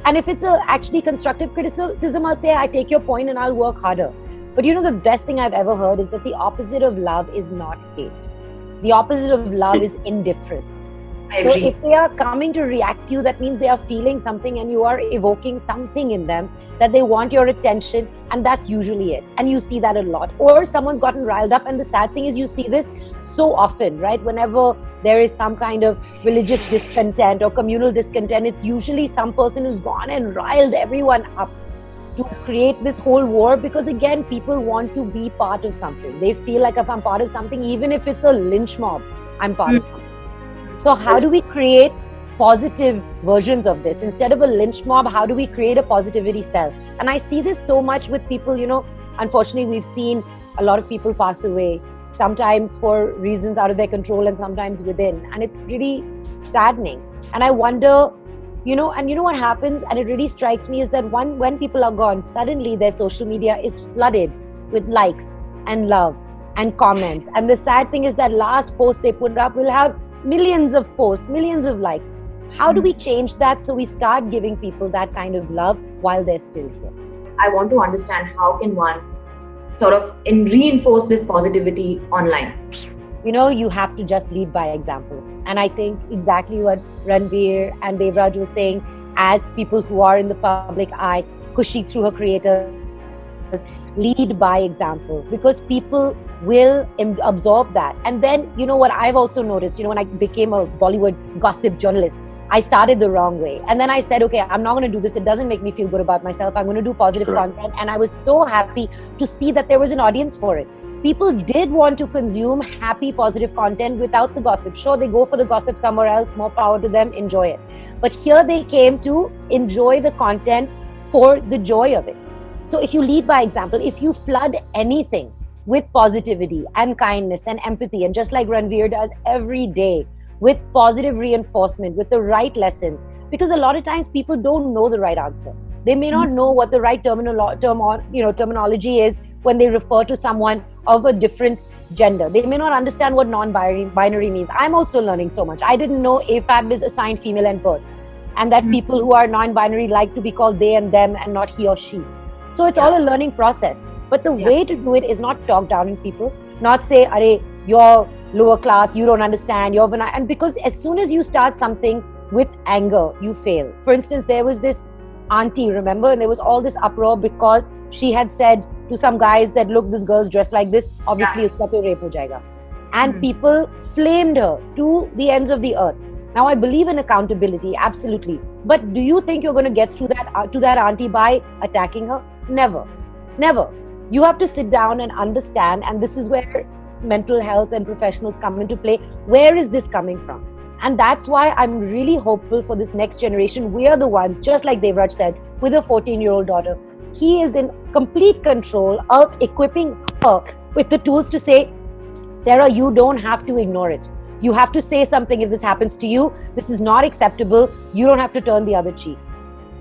and if it's a actually constructive criticism, I'll say, I take your point and I'll work harder. But the best thing I've ever heard is that the opposite of love is not hate. The opposite of love is indifference. So if they are coming to react to you, that means they are feeling something and you are evoking something in them that they want your attention, and that's usually it. And you see that a lot. Or someone's gotten riled up, and the sad thing is you see this so often, right? Whenever there is some kind of religious discontent or communal discontent, it's usually some person who's gone and riled everyone up to create this whole war, because again, people want to be part of something. They feel like if I'm part of something, even if it's a lynch mob, I'm part of something. So how do we create positive versions of this? Instead of a lynch mob, how do we create a positivity cell? And I see this so much with people, unfortunately, we've seen a lot of people pass away, sometimes for reasons out of their control and sometimes within. And it's really saddening. And I wonder, and what happens, and it really strikes me, is that when people are gone, suddenly their social media is flooded with likes and love and comments. And the sad thing is that last post they put up will have millions of posts, millions of likes. How do we change that so we start giving people that kind of love while they're still here? I want to understand how can one sort of reinforce this positivity online? You have to just lead by example. And I think exactly what Ranveer and Devraj were saying, as people who are in the public eye, Khushi through her creators, lead by example, because people will absorb that. And then, what I've also noticed, when I became a Bollywood gossip journalist, I started the wrong way. And then I said, okay, I'm not going to do this. It doesn't make me feel good about myself. I'm going to do positive content. And I was so happy to see that there was an audience for it. People did want to consume happy, positive content without the gossip. Sure, they go for the gossip somewhere else, more power to them, enjoy it. But here they came to enjoy the content for the joy of it. So if you lead by example, if you flood anything with positivity and kindness and empathy, and just like Ranveer does every day, with positive reinforcement, with the right lessons, because a lot of times people don't know the right answer. They may not know what the right terminology is when they refer to someone of a different gender. They may not understand what non-binary means. I'm also learning so much. I didn't know AFAB is assigned female at birth, and that people who are non-binary like to be called they and them and not he or she. So it's all a learning process. But the way to do it is not talk down on people, not say, "Arey, you're lower class, you don't understand, and because as soon as you start something with anger, you fail. For instance, there was this auntie, remember, and there was all this uproar because she had said to some guys that, look, this girl's dressed like this, obviously uska to rape ho jayega. And people flamed her to the ends of the earth. Now, I believe in accountability, absolutely. But do you think you're going to get through that to that auntie by attacking her? Never. Never. You have to sit down and understand, and this is where mental health and professionals come into play. Where is this coming from? And that's why I'm really hopeful for this next generation. We are the ones, just like Devraj said, with a 14-year-old daughter. He is in complete control of equipping her with the tools to say, Sarah, you don't have to ignore it. You have to say something if this happens to you. This is not acceptable. You don't have to turn the other cheek.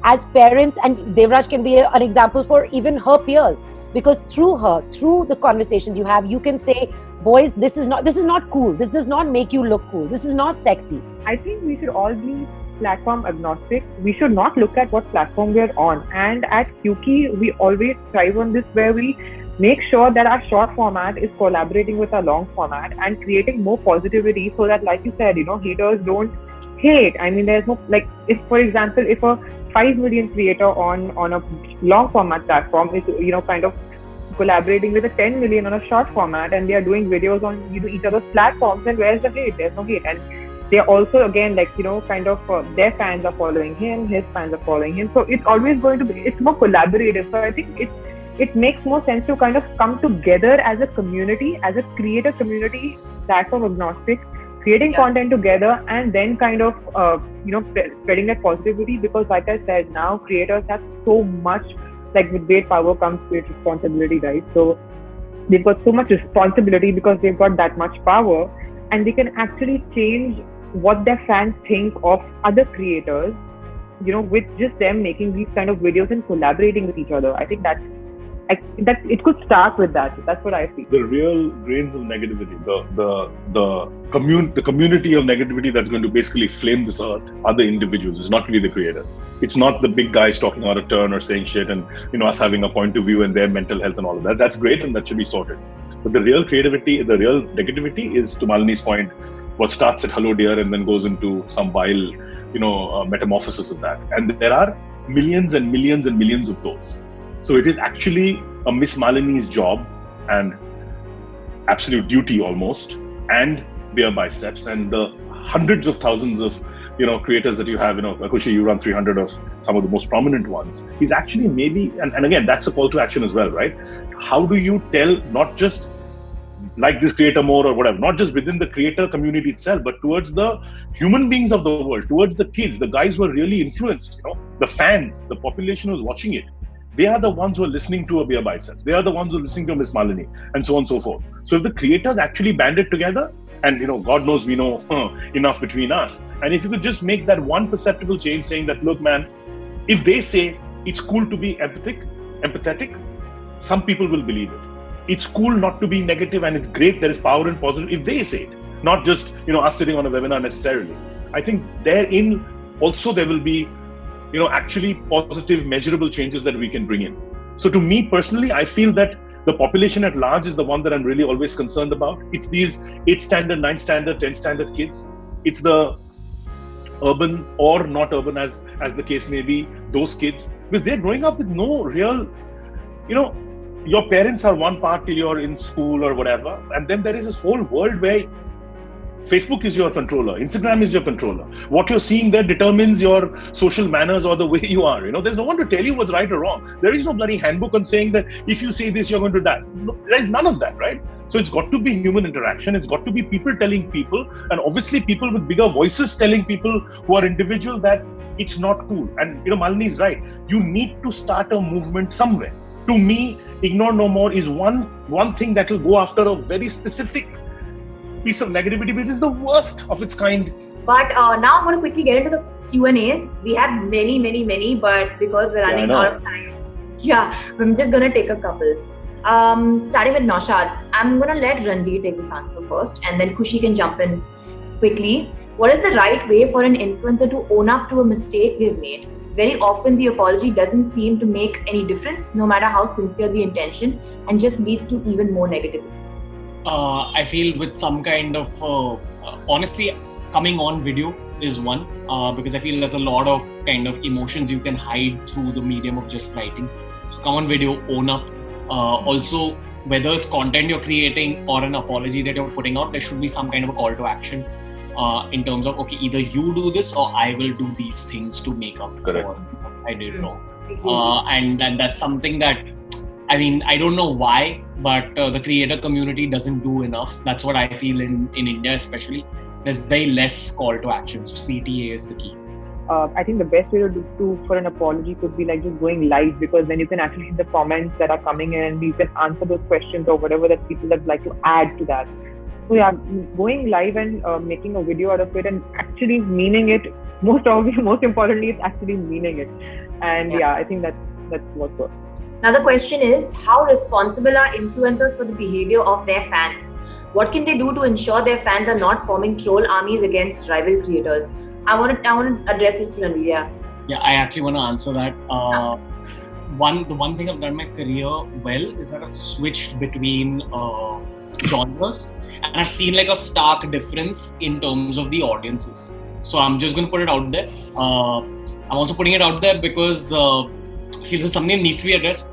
As parents, and Devraj can be an example for even her peers, because through her, through the conversations you have, you can say, boys, this is not cool. This does not make you look cool. This is not sexy. I think we should all be platform agnostic. We should not look at what platform we're on. And at QKey, we always thrive on this, where we make sure that our short format is collaborating with our long format and creating more positivity, so that, like you said, haters don't hate. I mean, there's no, like, if, for example, if a 5 million creator on a long format platform is, kind of collaborating with a 10 million on a short format, and they are doing videos on each other's platforms, and where's the hate? There's no hate. And they're also, again, their fans are following him, his fans are following him. So it's always going to be, it's more collaborative. So I think it makes more sense to kind of come together as a community, as a creator community, platform agnostic, creating content together and then kind of spreading that positivity, because like I said, now creators have so much, like with great power comes great responsibility, right? So they've got so much responsibility because they've got that much power, and they can actually change what their fans think of other creators, with just them making these kind of videos and collaborating with each other. I think that it could start with that. That's what I feel. The real grains of negativity, the community of negativity that's going to basically flame this earth are the individuals. It's not really the creators. It's not the big guys talking out of turn or saying shit and us having a point of view and their mental health and all of that. That's great and that should be sorted. But the real creativity, the real negativity is, to Malini's point, what starts at hello dear and then goes into some vile, metamorphosis of that. And there are millions and millions and millions of those. So it is actually a Miss Malini's job and absolute duty almost, and Bare Biceps and the hundreds of thousands of creators that you have. Khushi, you run 300 of some of the most prominent ones. Is actually maybe, and again, that's a call to action as well, right? How do you tell, not just like this creator more or whatever, not just within the creator community itself, but towards the human beings of the world, towards the kids, the guys who are really influenced, the fans, the population who's watching it. They are the ones who are listening to a Bare Biceps. They are the ones who are listening to Miss Malini, and so on and so forth. So if the creators actually banded together, and God knows we know enough between us, and if you could just make that one perceptible change, saying that, look, man, if they say it's cool to be empathetic, some people will believe it. It's cool not to be negative, and it's great. There is power in positive. If they say it, not just us sitting on a webinar necessarily. I think therein also there will be actually positive, measurable changes that we can bring in. So to me personally, I feel that the population at large is the one that I'm really always concerned about. It's these 8 standard, 9 standard, 10 standard kids. It's the urban or not urban, as the case may be, those kids, because they're growing up with no real, your parents are one part till you're in school or whatever, and then there is this whole world where Facebook is your controller, Instagram is your controller. What you're seeing there determines your social manners or the way you are. There's no one to tell you what's right or wrong. There is no bloody handbook on saying that if you say this, you're going to die. No, there's none of that, right? So it's got to be human interaction. It's got to be people telling people, and obviously people with bigger voices telling people who are individual that it's not cool. And Malini is right. You need to start a movement somewhere. To me, Ignore No More is one thing that will go after a very specific piece of negativity, which is the worst of its kind. But now I'm going to quickly get into the Q&As. We have many, but because we're running out of time, I'm just going to take a couple. Starting with Naushad, I'm going to let Ranveer take this answer first, and then Khushi can jump in quickly. What is the right way for an influencer to own up to a mistake they've made? Very often the apology doesn't seem to make any difference, no matter how sincere the intention, and just leads to even more negativity. I feel with some kind of, honestly, coming on video is one, because I feel there's a lot of kind of emotions you can hide through the medium of just writing. So come on video, own up. Also, whether it's content you're creating or an apology that you're putting out, there should be some kind of a call to action in terms of, okay, either you do this or I will do these things to make up for what I did wrong. And that's something that, I don't know why, but the creator community doesn't do enough. That's what I feel in India especially. There's very less call to action. So CTA is the key. I think the best way to do for an apology could be like just going live, because then you can actually see the comments that are coming in and you can answer those questions or whatever that people would like to add to that. So going live and making a video out of it and actually meaning it. Most importantly, it's actually meaning it. And I think that's what's good. Now the question is, how responsible are influencers for the behavior of their fans? What can they do to ensure their fans are not forming troll armies against rival creators? I want to address this to Ranveer. Yeah, I actually want to answer that. The one thing I've done in my career well is that I've switched between genres, and I've seen like a stark difference in terms of the audiences. So I'm just going to put it out there. I'm also putting it out there because this is something that needs to be addressed.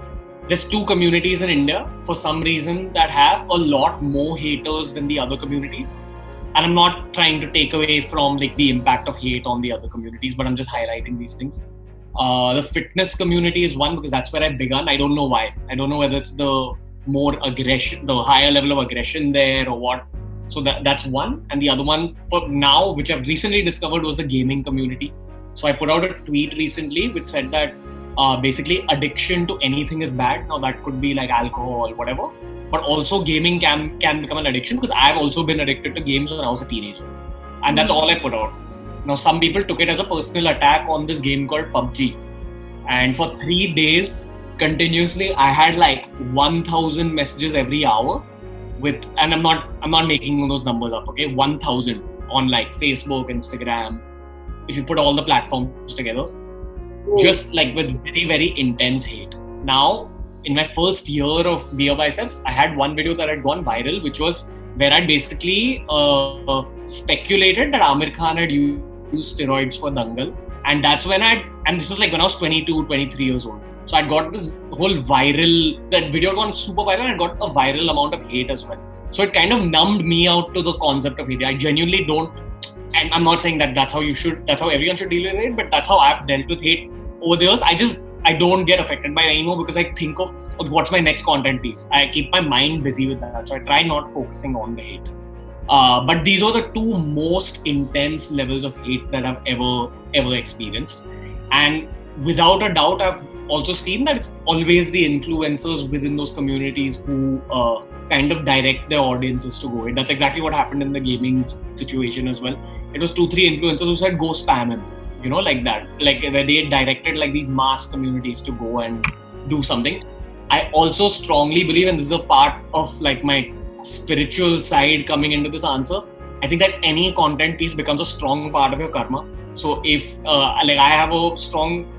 There's 2 communities in India for some reason that have a lot more haters than the other communities. And I'm not trying to take away from like the impact of hate on the other communities, but I'm just highlighting these things. The fitness community is one because that's where I began. I don't know why. I don't know whether it's the more aggression, the higher level of aggression there or what. So that's one. And the other one for now, which I've recently discovered, was the gaming community. So I put out a tweet recently which said that basically addiction to anything is bad. Now that could be like alcohol or whatever, but also gaming can become an addiction, because I've also been addicted to games when I was a teenager. And that's all I put out. Now some people took it as a personal attack on this game called PUBG. And for 3 days continuously, I had like 1,000 messages every hour with, and I'm not making those numbers up, okay? 1,000 on like Facebook, Instagram, if you put all the platforms together, just like with very, very intense hate. Now, in my first year of Beer Biceps, I had one video that had gone viral, which was where I basically speculated that Amir Khan had used steroids for Dangal. And that's when and this was like when I was 22, 23 years old. So I got this whole that video had gone super viral, and I got a viral amount of hate as well. So it kind of numbed me out to the concept of hate. I genuinely don't, and I'm not saying that that's how everyone should deal with it, but that's how I've dealt with hate over the years. I don't get affected by it anymore, because I think of, okay, what's my next content piece? I keep my mind busy with that. So I try not focusing on the hate. But these are the two most intense levels of hate that I've ever experienced. And without a doubt, I've also seen that it's always the influencers within those communities who kind of direct their audiences to go. That's exactly what happened in the gaming situation as well. It was 2-3 influencers who said, go spam him, like that. Like where they directed like these mass communities to go and do something. I also strongly believe, and this is a part of like my spiritual side coming into this answer, I think that any content piece becomes a strong part of your karma. So if like I have a strong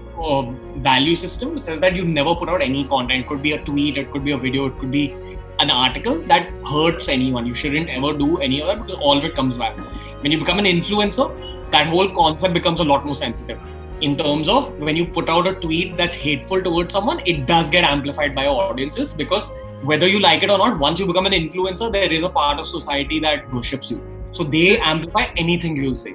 value system which says that you never put out any content. It could be a tweet, it could be a video, it could be an article that hurts anyone. You shouldn't ever do any of that, because all of it comes back. When you become an influencer, that whole concept becomes a lot more sensitive. In terms of when you put out a tweet that's hateful towards someone, it does get amplified by your audiences, because whether you like it or not, once you become an influencer, there is a part of society that worships you. So they amplify anything you'll say.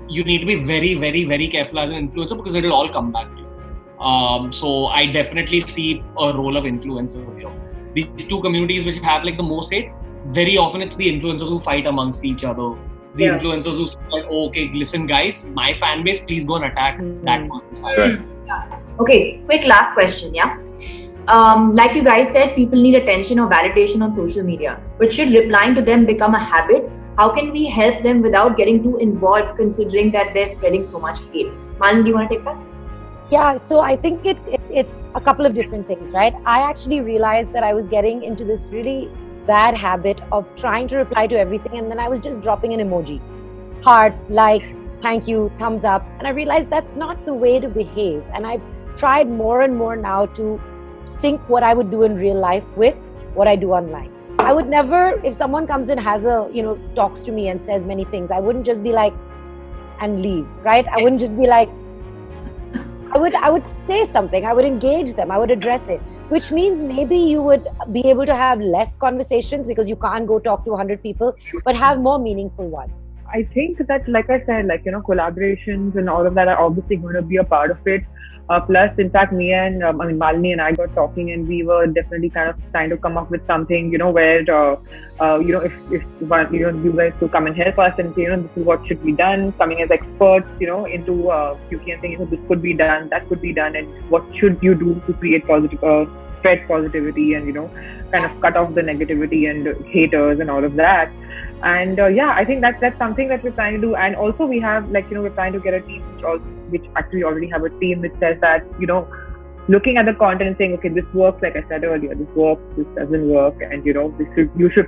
You need to be very, very, very careful as an influencer, because it'll all come back to you. So I definitely see a role of influencers here. These two communities which have like the most hate, very often it's the influencers who fight amongst each other. The influencers who say, oh, okay, listen guys, my fan base, please go and attack that person. Okay, quick last question, yeah? Like you guys said, people need attention or validation on social media. But should replying to them become a habit? How can we help them without getting too involved, considering that they're spreading so much hate? Malin, do you want to take that? Yeah, so I think it's a couple of different things, right? I actually realized that I was getting into this really bad habit of trying to reply to everything, and then I was just dropping an emoji. Heart, like, thank you, thumbs up. And I realized that's not the way to behave. And I've tried more and more now to sync what I would do in real life with what I do online. I would never, if someone comes in, has talks to me and says many things, I wouldn't just be like, and leave, right? I wouldn't just be like, I would say something, I would engage them, I would address it, which means maybe you would be able to have less conversations because you can't go talk to 100 people, but have more meaningful ones. I think that, like I said, collaborations and all of that are obviously going to be a part of it. Plus, in fact, me and Malini and I got talking, and we were definitely kind of trying to come up with something, where if you guys could come and help us and say, this is what should be done, coming as experts, into QC and saying, this could be done, that could be done, and what should you do to create spread positivity and kind of cut off the negativity and haters and all of that. And I think that's something that we're trying to do. And also we have we're trying to get a team which actually already have a team which says that looking at the content and saying, okay, this works, like I said earlier, this works, this doesn't work, and you should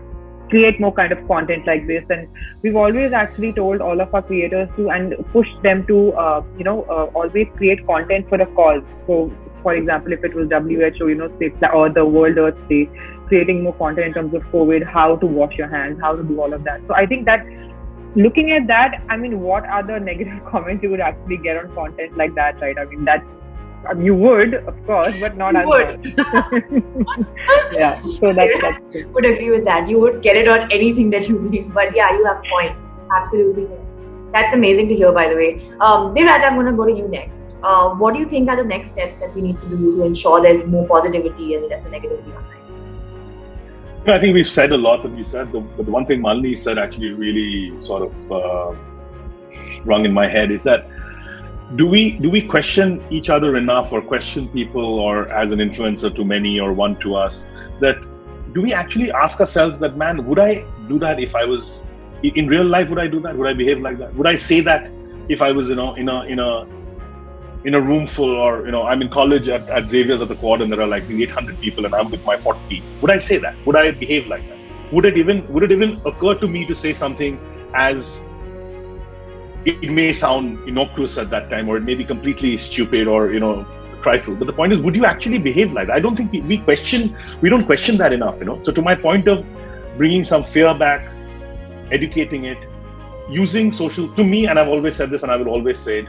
create more kind of content like this. And we've always actually told all of our creators to and pushed them to always create content for a cause. So for example, if it was WHO, or the World Earth Day, creating more content in terms of COVID, how to wash your hands, how to do all of that. So I think that looking at that, what other negative comments you would actually get on content like that, right? You would, of course, but not as much. Yeah, so that's I would agree with that. You would get it on anything that you read, but yeah, you have a point. Absolutely. That's amazing to hear, by the way. Dheeraj, I'm going to go to you next. What do you think are the next steps that we need to do to ensure there's more positivity and less negativity online? I think we've said a lot that we said, but the one thing Malini said actually really sort of rung in my head is that do we question each other enough, or question people, or as an influencer to many or one to us, that do we actually ask ourselves that, man, would I do that if I was in real life? Would I do that? Would I behave like that? Would I say that if I was in a room full, or I'm in college at Xavier's at the Quad and there are like these 800 people and I'm with my 40? Would I say that? Would I behave like that? Would it even occur to me to say something as it may sound innocuous at that time, or it may be completely stupid or trifle, but the point is, would you actually behave like that? I don't think we don't question that enough. So to my point of bringing some fear back, educating it, using social, to me, and I've always said this and I will always say it,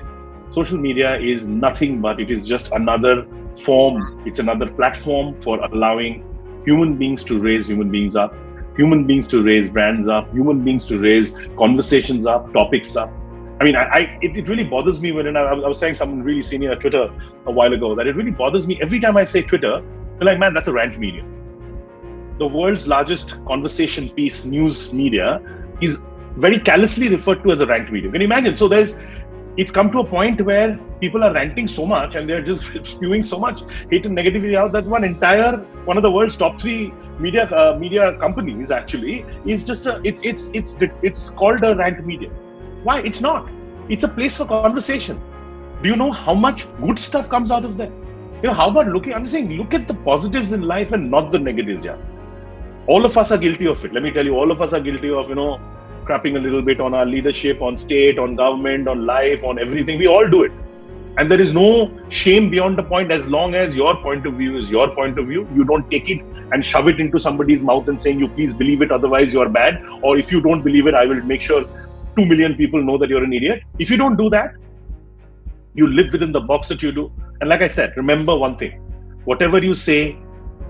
social media is nothing but it is just another form, it's another platform for allowing human beings to raise human beings up, human beings to raise brands up, human beings to raise conversations up, topics up. I mean, it really bothers me when I was saying someone really senior at Twitter a while ago, that it really bothers me every time I say Twitter, they're like, man, that's a rant medium. The world's largest conversation piece news media is very callously referred to as a rant medium. Can you imagine? So it's come to a point where people are ranting so much and they're just spewing so much hate and negativity out that one of the world's top 3 media companies actually is just it's called a rant medium. Why? It's not. It's a place for conversation. Do you know how much good stuff comes out of that? How about I'm saying, look at the positives in life and not the negatives. Yeah. All of us are guilty of it. Let me tell you, all of us are guilty of, crapping a little bit on our leadership, on state, on government, on life, on everything. We all do it. And there is no shame beyond the point, as long as your point of view is your point of view. You don't take it and shove it into somebody's mouth and saying, you please believe it, otherwise you're bad. Or if you don't believe it, I will make sure 2 million people know that you're an idiot. If you don't do that, you live within the box that you do. And like I said, remember one thing, whatever you say,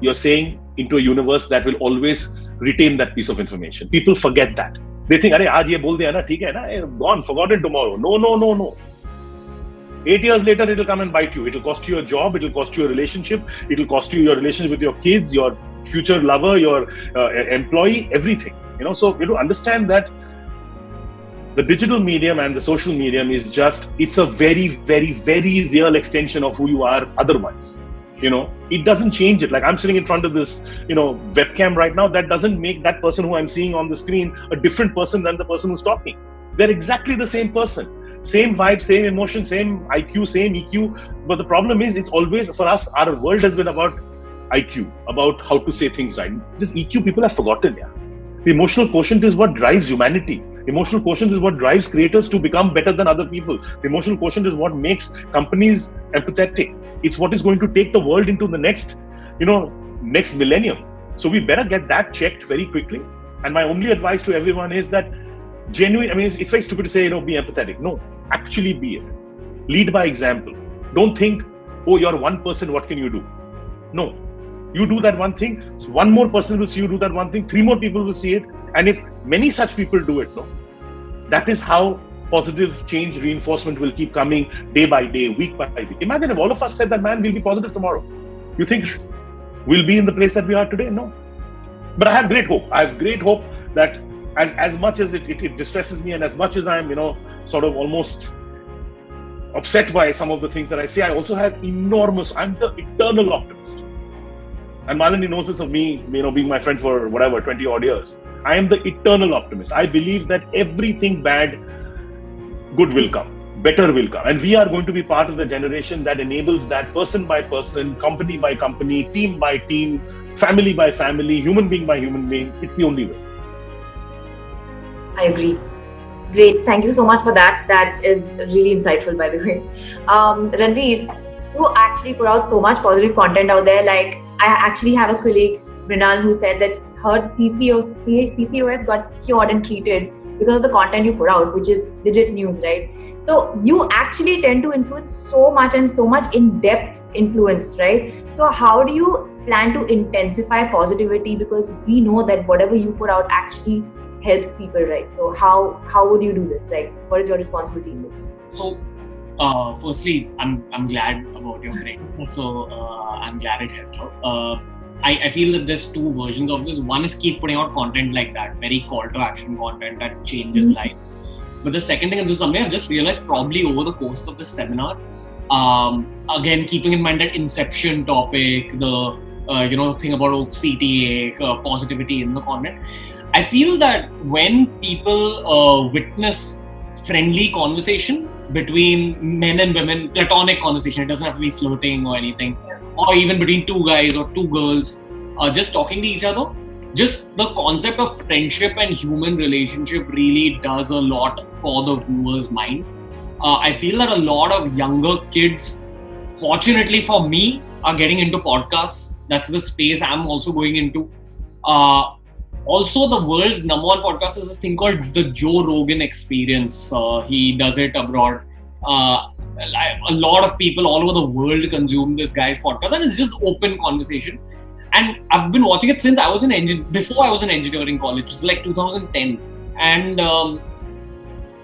you're saying into a universe that will always retain that piece of information. People forget that. They think, "Arey, aaj ye bol diya na, theek hai na, gone, forgotten tomorrow." No. 8 years later, it'll come and bite you. It'll cost you a job. It'll cost you a relationship. It'll cost you your relationship with your kids, your future lover, your employee, everything. So understand that the digital medium and the social medium it's a very, very, very real extension of who you are otherwise. It doesn't change it. Like I'm sitting in front of this, webcam right now. That doesn't make that person who I'm seeing on the screen a different person than the person who's talking. They're exactly the same person. Same vibe, same emotion, same IQ, same EQ. But the problem is, it's always, for us, our world has been about IQ, about how to say things right. This EQ, people have forgotten. Yeah. The emotional quotient is what drives humanity. Emotional quotient is what drives creators to become better than other people. The emotional quotient is what makes companies empathetic. It's what is going to take the world into the next millennium. So we better get that checked very quickly. And my only advice to everyone is that it's very stupid to say, be empathetic. No, actually be it. Lead by example. Don't think, oh, you're one person, what can you do? No. You do that one thing, one more person will see you do that one thing, 3 more people will see it. And if many such people do it, that is how positive change reinforcement will keep coming day by day, week by week. Imagine if all of us said that, man, we'll be positive tomorrow. You think we'll be in the place that we are today? No. But I have great hope. I have great hope that as much as it distresses me, and as much as I'm, sort of almost upset by some of the things that I say, I also have I'm the eternal optimist. And Malini knows this of me, being my friend for 20 odd years. I am the eternal optimist. I believe that everything bad, good will come, better will come. And we are going to be part of the generation that enables that, person by person, company by company, team by team, family by family, human being by human being. It's the only way. I agree. Great. Thank you so much for that. That is really insightful, by the way. Ranveer, you actually put out so much positive content out there. Like, I actually have a colleague, Brinal, who said that her PCOS got cured and treated because of the content you put out, which is legit news, right? So you actually tend to influence so much and so much in-depth influence, right? So how do you plan to intensify positivity? Because we know that whatever you put out actually helps people, right? So how would you do this? Like, what is your responsibility in this? So, firstly, I'm glad about your friend. So I'm glad it helped out. I feel that there's two versions of this. One is keep putting out content like that, very call to action content that changes lives. But the second thing, and this is something I've just realized probably over the course of this seminar, again, keeping in mind that inception topic, the thing about CTA, positivity in the content. I feel that when people witness friendly conversation between men and women, platonic conversation, it doesn't have to be flirting or anything, or even between two guys or two girls, just talking to each other, just the concept of friendship and human relationship really does a lot for the viewer's mind. I feel that a lot of younger kids, fortunately for me, are getting into podcasts. That's the space I'm also going into. Also, the world's number one podcast is this thing called the Joe Rogan Experience. He does it abroad. A lot of people all over the world consume this guy's podcast, and it's just open conversation. And I've been watching it since before I was in engineering college. It's like 2010, and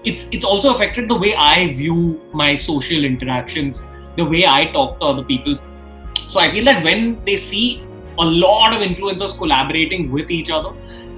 it's also affected the way I view my social interactions, the way I talk to other people. So I feel that when they see a lot of influencers collaborating with each other,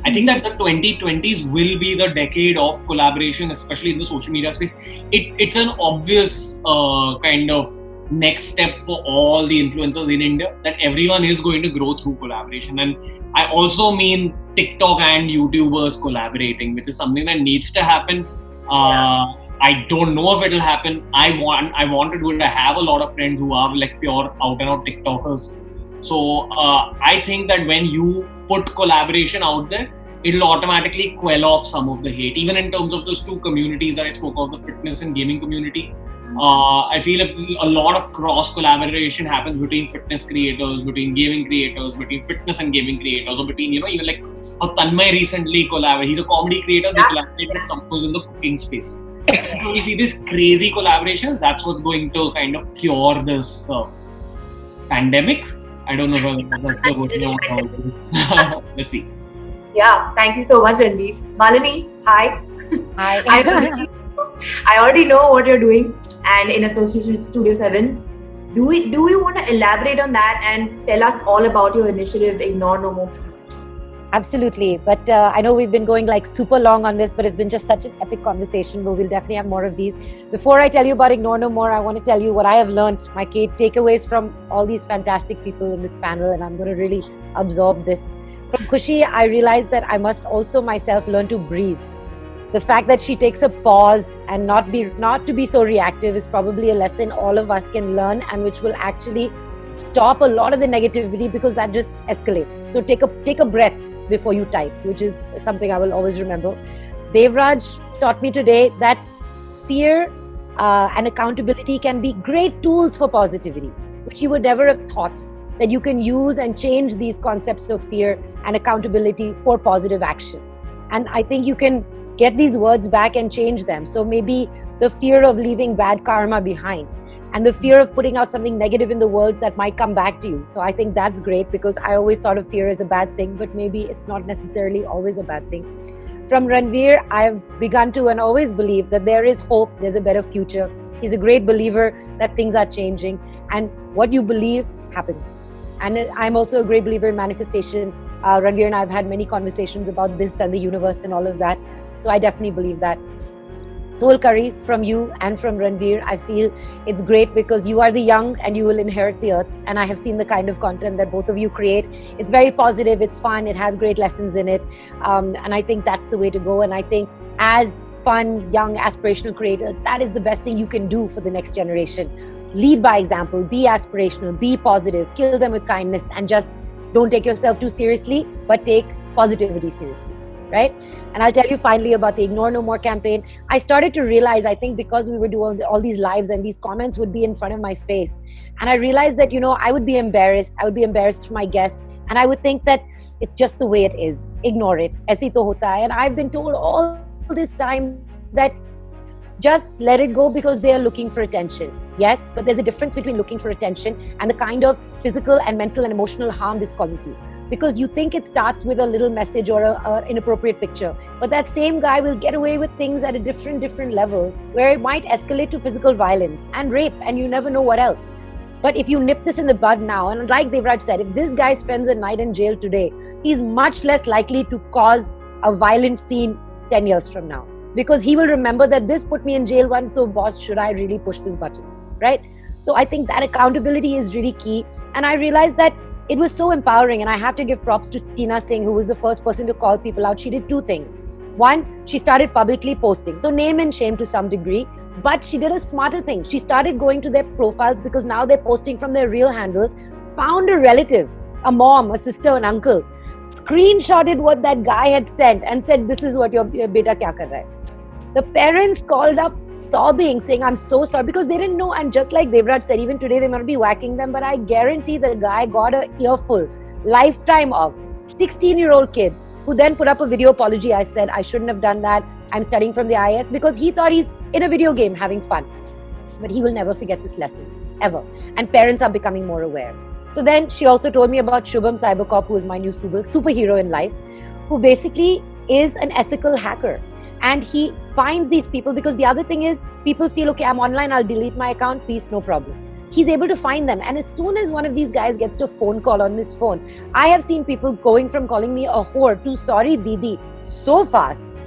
I think that the 2020s will be the decade of collaboration, especially in the social media space. It's an obvious kind of next step for all the influencers in India, that everyone is going to grow through collaboration. And I also mean TikTok and YouTubers collaborating, which is something that needs to happen. I don't know if it'll happen. I want to do it. I have a lot of friends who are like pure out and out TikTokers. So I think that when you put collaboration out there, it'll automatically quell off some of the hate. Even in terms of those two communities that I spoke of, the fitness and gaming community, I feel if a lot of cross collaboration happens between fitness creators, between gaming creators, between fitness and gaming creators, or between, even like how Tanmay recently collaborated. He's a comedy creator. They collaborated with someone who's in the cooking space. So we see these crazy collaborations. That's what's going to kind of cure this pandemic. I don't know whether that's the word you want. Let's see. Yeah, thank you so much, Ranveer. Malini, hi. Hi. I already know what you're doing, and in association with Studio 7. Do you want to elaborate on that and tell us all about your initiative, Ignore No More, please? Absolutely. But I know we've been going like super long on this, but it's been just such an epic conversation. But we'll definitely have more of these. Before I tell you about Ignore No More, I want to tell you what I have learned, my takeaways from all these fantastic people in this panel, and I'm going to really absorb this. From Khushi, I realized that I must also myself learn to breathe. The fact that she takes a pause and not to be so reactive is probably a lesson all of us can learn, and which will actually stop a lot of the negativity, because that just escalates. So take a breath before you type, which is something I will always remember. Devraj taught me today that fear and accountability can be great tools for positivity, which you would never have thought, that you can use and change these concepts of fear and accountability for positive action. And I think you can get these words back and change them. So maybe the fear of leaving bad karma behind, and the fear of putting out something negative in the world that might come back to you. So I think that's great, because I always thought of fear as a bad thing, but maybe it's not necessarily always a bad thing. From Ranveer, I've begun to and always believe that there is hope, there's a better future. He's a great believer that things are changing, and what you believe happens. And I'm also a great believer in manifestation. Ranveer and I have had many conversations about this and the universe and all of that. So I definitely believe that. Soul Curry, from you and from Ranveer, I feel it's great because you are the young and you will inherit the earth. And I have seen the kind of content that both of you create. It's very positive, it's fun, it has great lessons in it. And I think that's the way to go. And I think as fun, young, aspirational creators, that is the best thing you can do for the next generation. Lead by example, be aspirational, be positive, kill them with kindness, and just don't take yourself too seriously, but take positivity seriously, right? And I'll tell you finally about the Ignore No More campaign. I started to realize, I think because we were doing all these lives and these comments would be in front of my face. And I realized that, I would be embarrassed. I would be embarrassed for my guest. And I would think that it's just the way it is. Ignore it. Aise to hota hai. And I've been told all this time that just let it go because they are looking for attention. Yes, but there's a difference between looking for attention and the kind of physical and mental and emotional harm this causes you. Because you think it starts with a little message or an inappropriate picture. But that same guy will get away with things at a different level where it might escalate to physical violence and rape, and you never know what else. But if you nip this in the bud now, and like Devraj said, if this guy spends a night in jail today, he's much less likely to cause a violent scene 10 years from now. Because he will remember that this put me in jail once, so boss, should I really push this button, right? So I think that accountability is really key. And I realized that it was so empowering, and I have to give props to Tina Singh, who was the first person to call people out. She did two things. One, she started publicly posting. So name and shame to some degree. But she did a smarter thing. She started going to their profiles because now they're posting from their real handles, found a relative, a mom, a sister, an uncle, screenshotted what that guy had sent and said, this is what your beta kya kar raha hai. The parents called up sobbing, saying, I'm so sorry, because they didn't know. And just like Devraj said, even today they might be whacking them, but I guarantee the guy got an earful, lifetime of 16-year-old kid, who then put up a video apology. I said, I shouldn't have done that. I'm studying from the IS, because he thought he's in a video game having fun. But he will never forget this lesson, ever. And parents are becoming more aware. So then she also told me about Shubham Cybercop, who is my new superhero in life, who basically is an ethical hacker. And he finds these people, because the other thing is, people feel, okay, I'm online, I'll delete my account, peace, no problem. He's able to find them. And as soon as one of these guys gets to a phone call on this phone, I have seen people going from calling me a whore to sorry Didi so fast.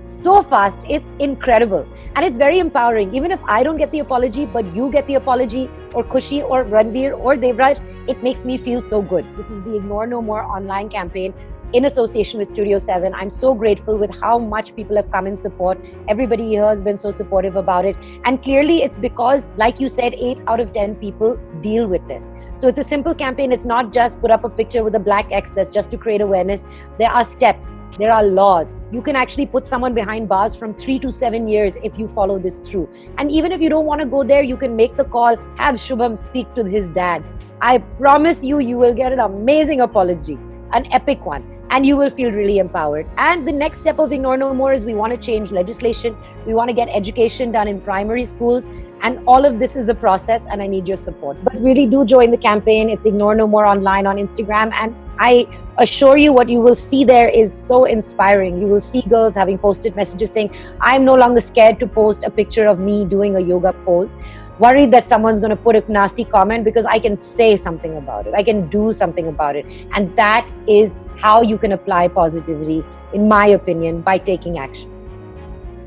So fast. It's incredible. And it's very empowering. Even if I don't get the apology, but you get the apology, or Khushi or Ranveer or Devraj, it makes me feel so good. This is the Ignore No More online campaign in association with Studio 7. I'm so grateful with how much people have come in support. Everybody here has been so supportive about it. And clearly it's because, like you said, 8 out of 10 people deal with this. So it's a simple campaign. It's not just put up a picture with a black X that's just to create awareness. There are steps. There are laws. You can actually put someone behind bars from 3 to 7 years if you follow this through. And even if you don't want to go there, you can make the call, have Shubham speak to his dad. I promise you, you will get an amazing apology, an epic one. And you will feel really empowered. And the next step of Ignore No More is we want to change legislation. We want to get education done in primary schools. And all of this is a process, and I need your support. But really do join the campaign. It's Ignore No More online on Instagram. And I assure you, what you will see there is so inspiring. You will see girls having posted messages saying, I'm no longer scared to post a picture of me doing a yoga pose, worried that someone's going to put a nasty comment, because I can say something about it. I can do something about it. And that is how you can apply positivity, in my opinion, by taking action.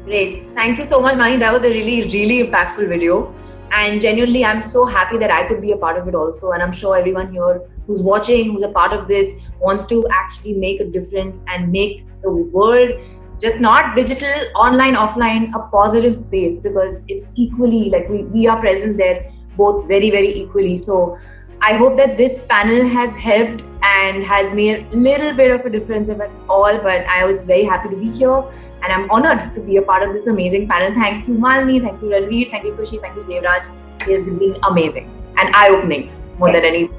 Great. Thank you so much, Mani. That was a really, really impactful video. And genuinely, I'm so happy that I could be a part of it also. And I'm sure everyone here who's watching, who's a part of this, wants to actually make a difference and make the world, just not digital, online, offline, a positive space, because it's equally, like we are present there both very, very equally. So I hope that this panel has helped and has made a little bit of a difference, if at all. But I was very happy to be here, and I'm honored to be a part of this amazing panel. Thank you, Malini. Thank you, Ranveer. Thank you, Khushi. Thank you, Devraj. It's been amazing and eye-opening more than anything.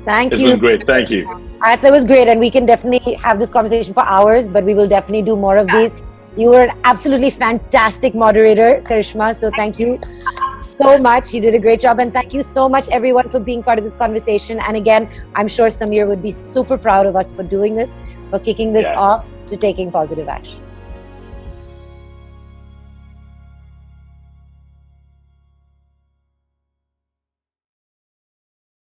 Thank you. It's been great. Thank you. That was great, and we can definitely have this conversation for hours, but we will definitely do more of these. You were an absolutely fantastic moderator, Karishma, so thank you so much. You did a great job, and thank you so much, everyone, for being part of this conversation. And again, I'm sure Samir would be super proud of us for doing this, for kicking this off, to taking positive action.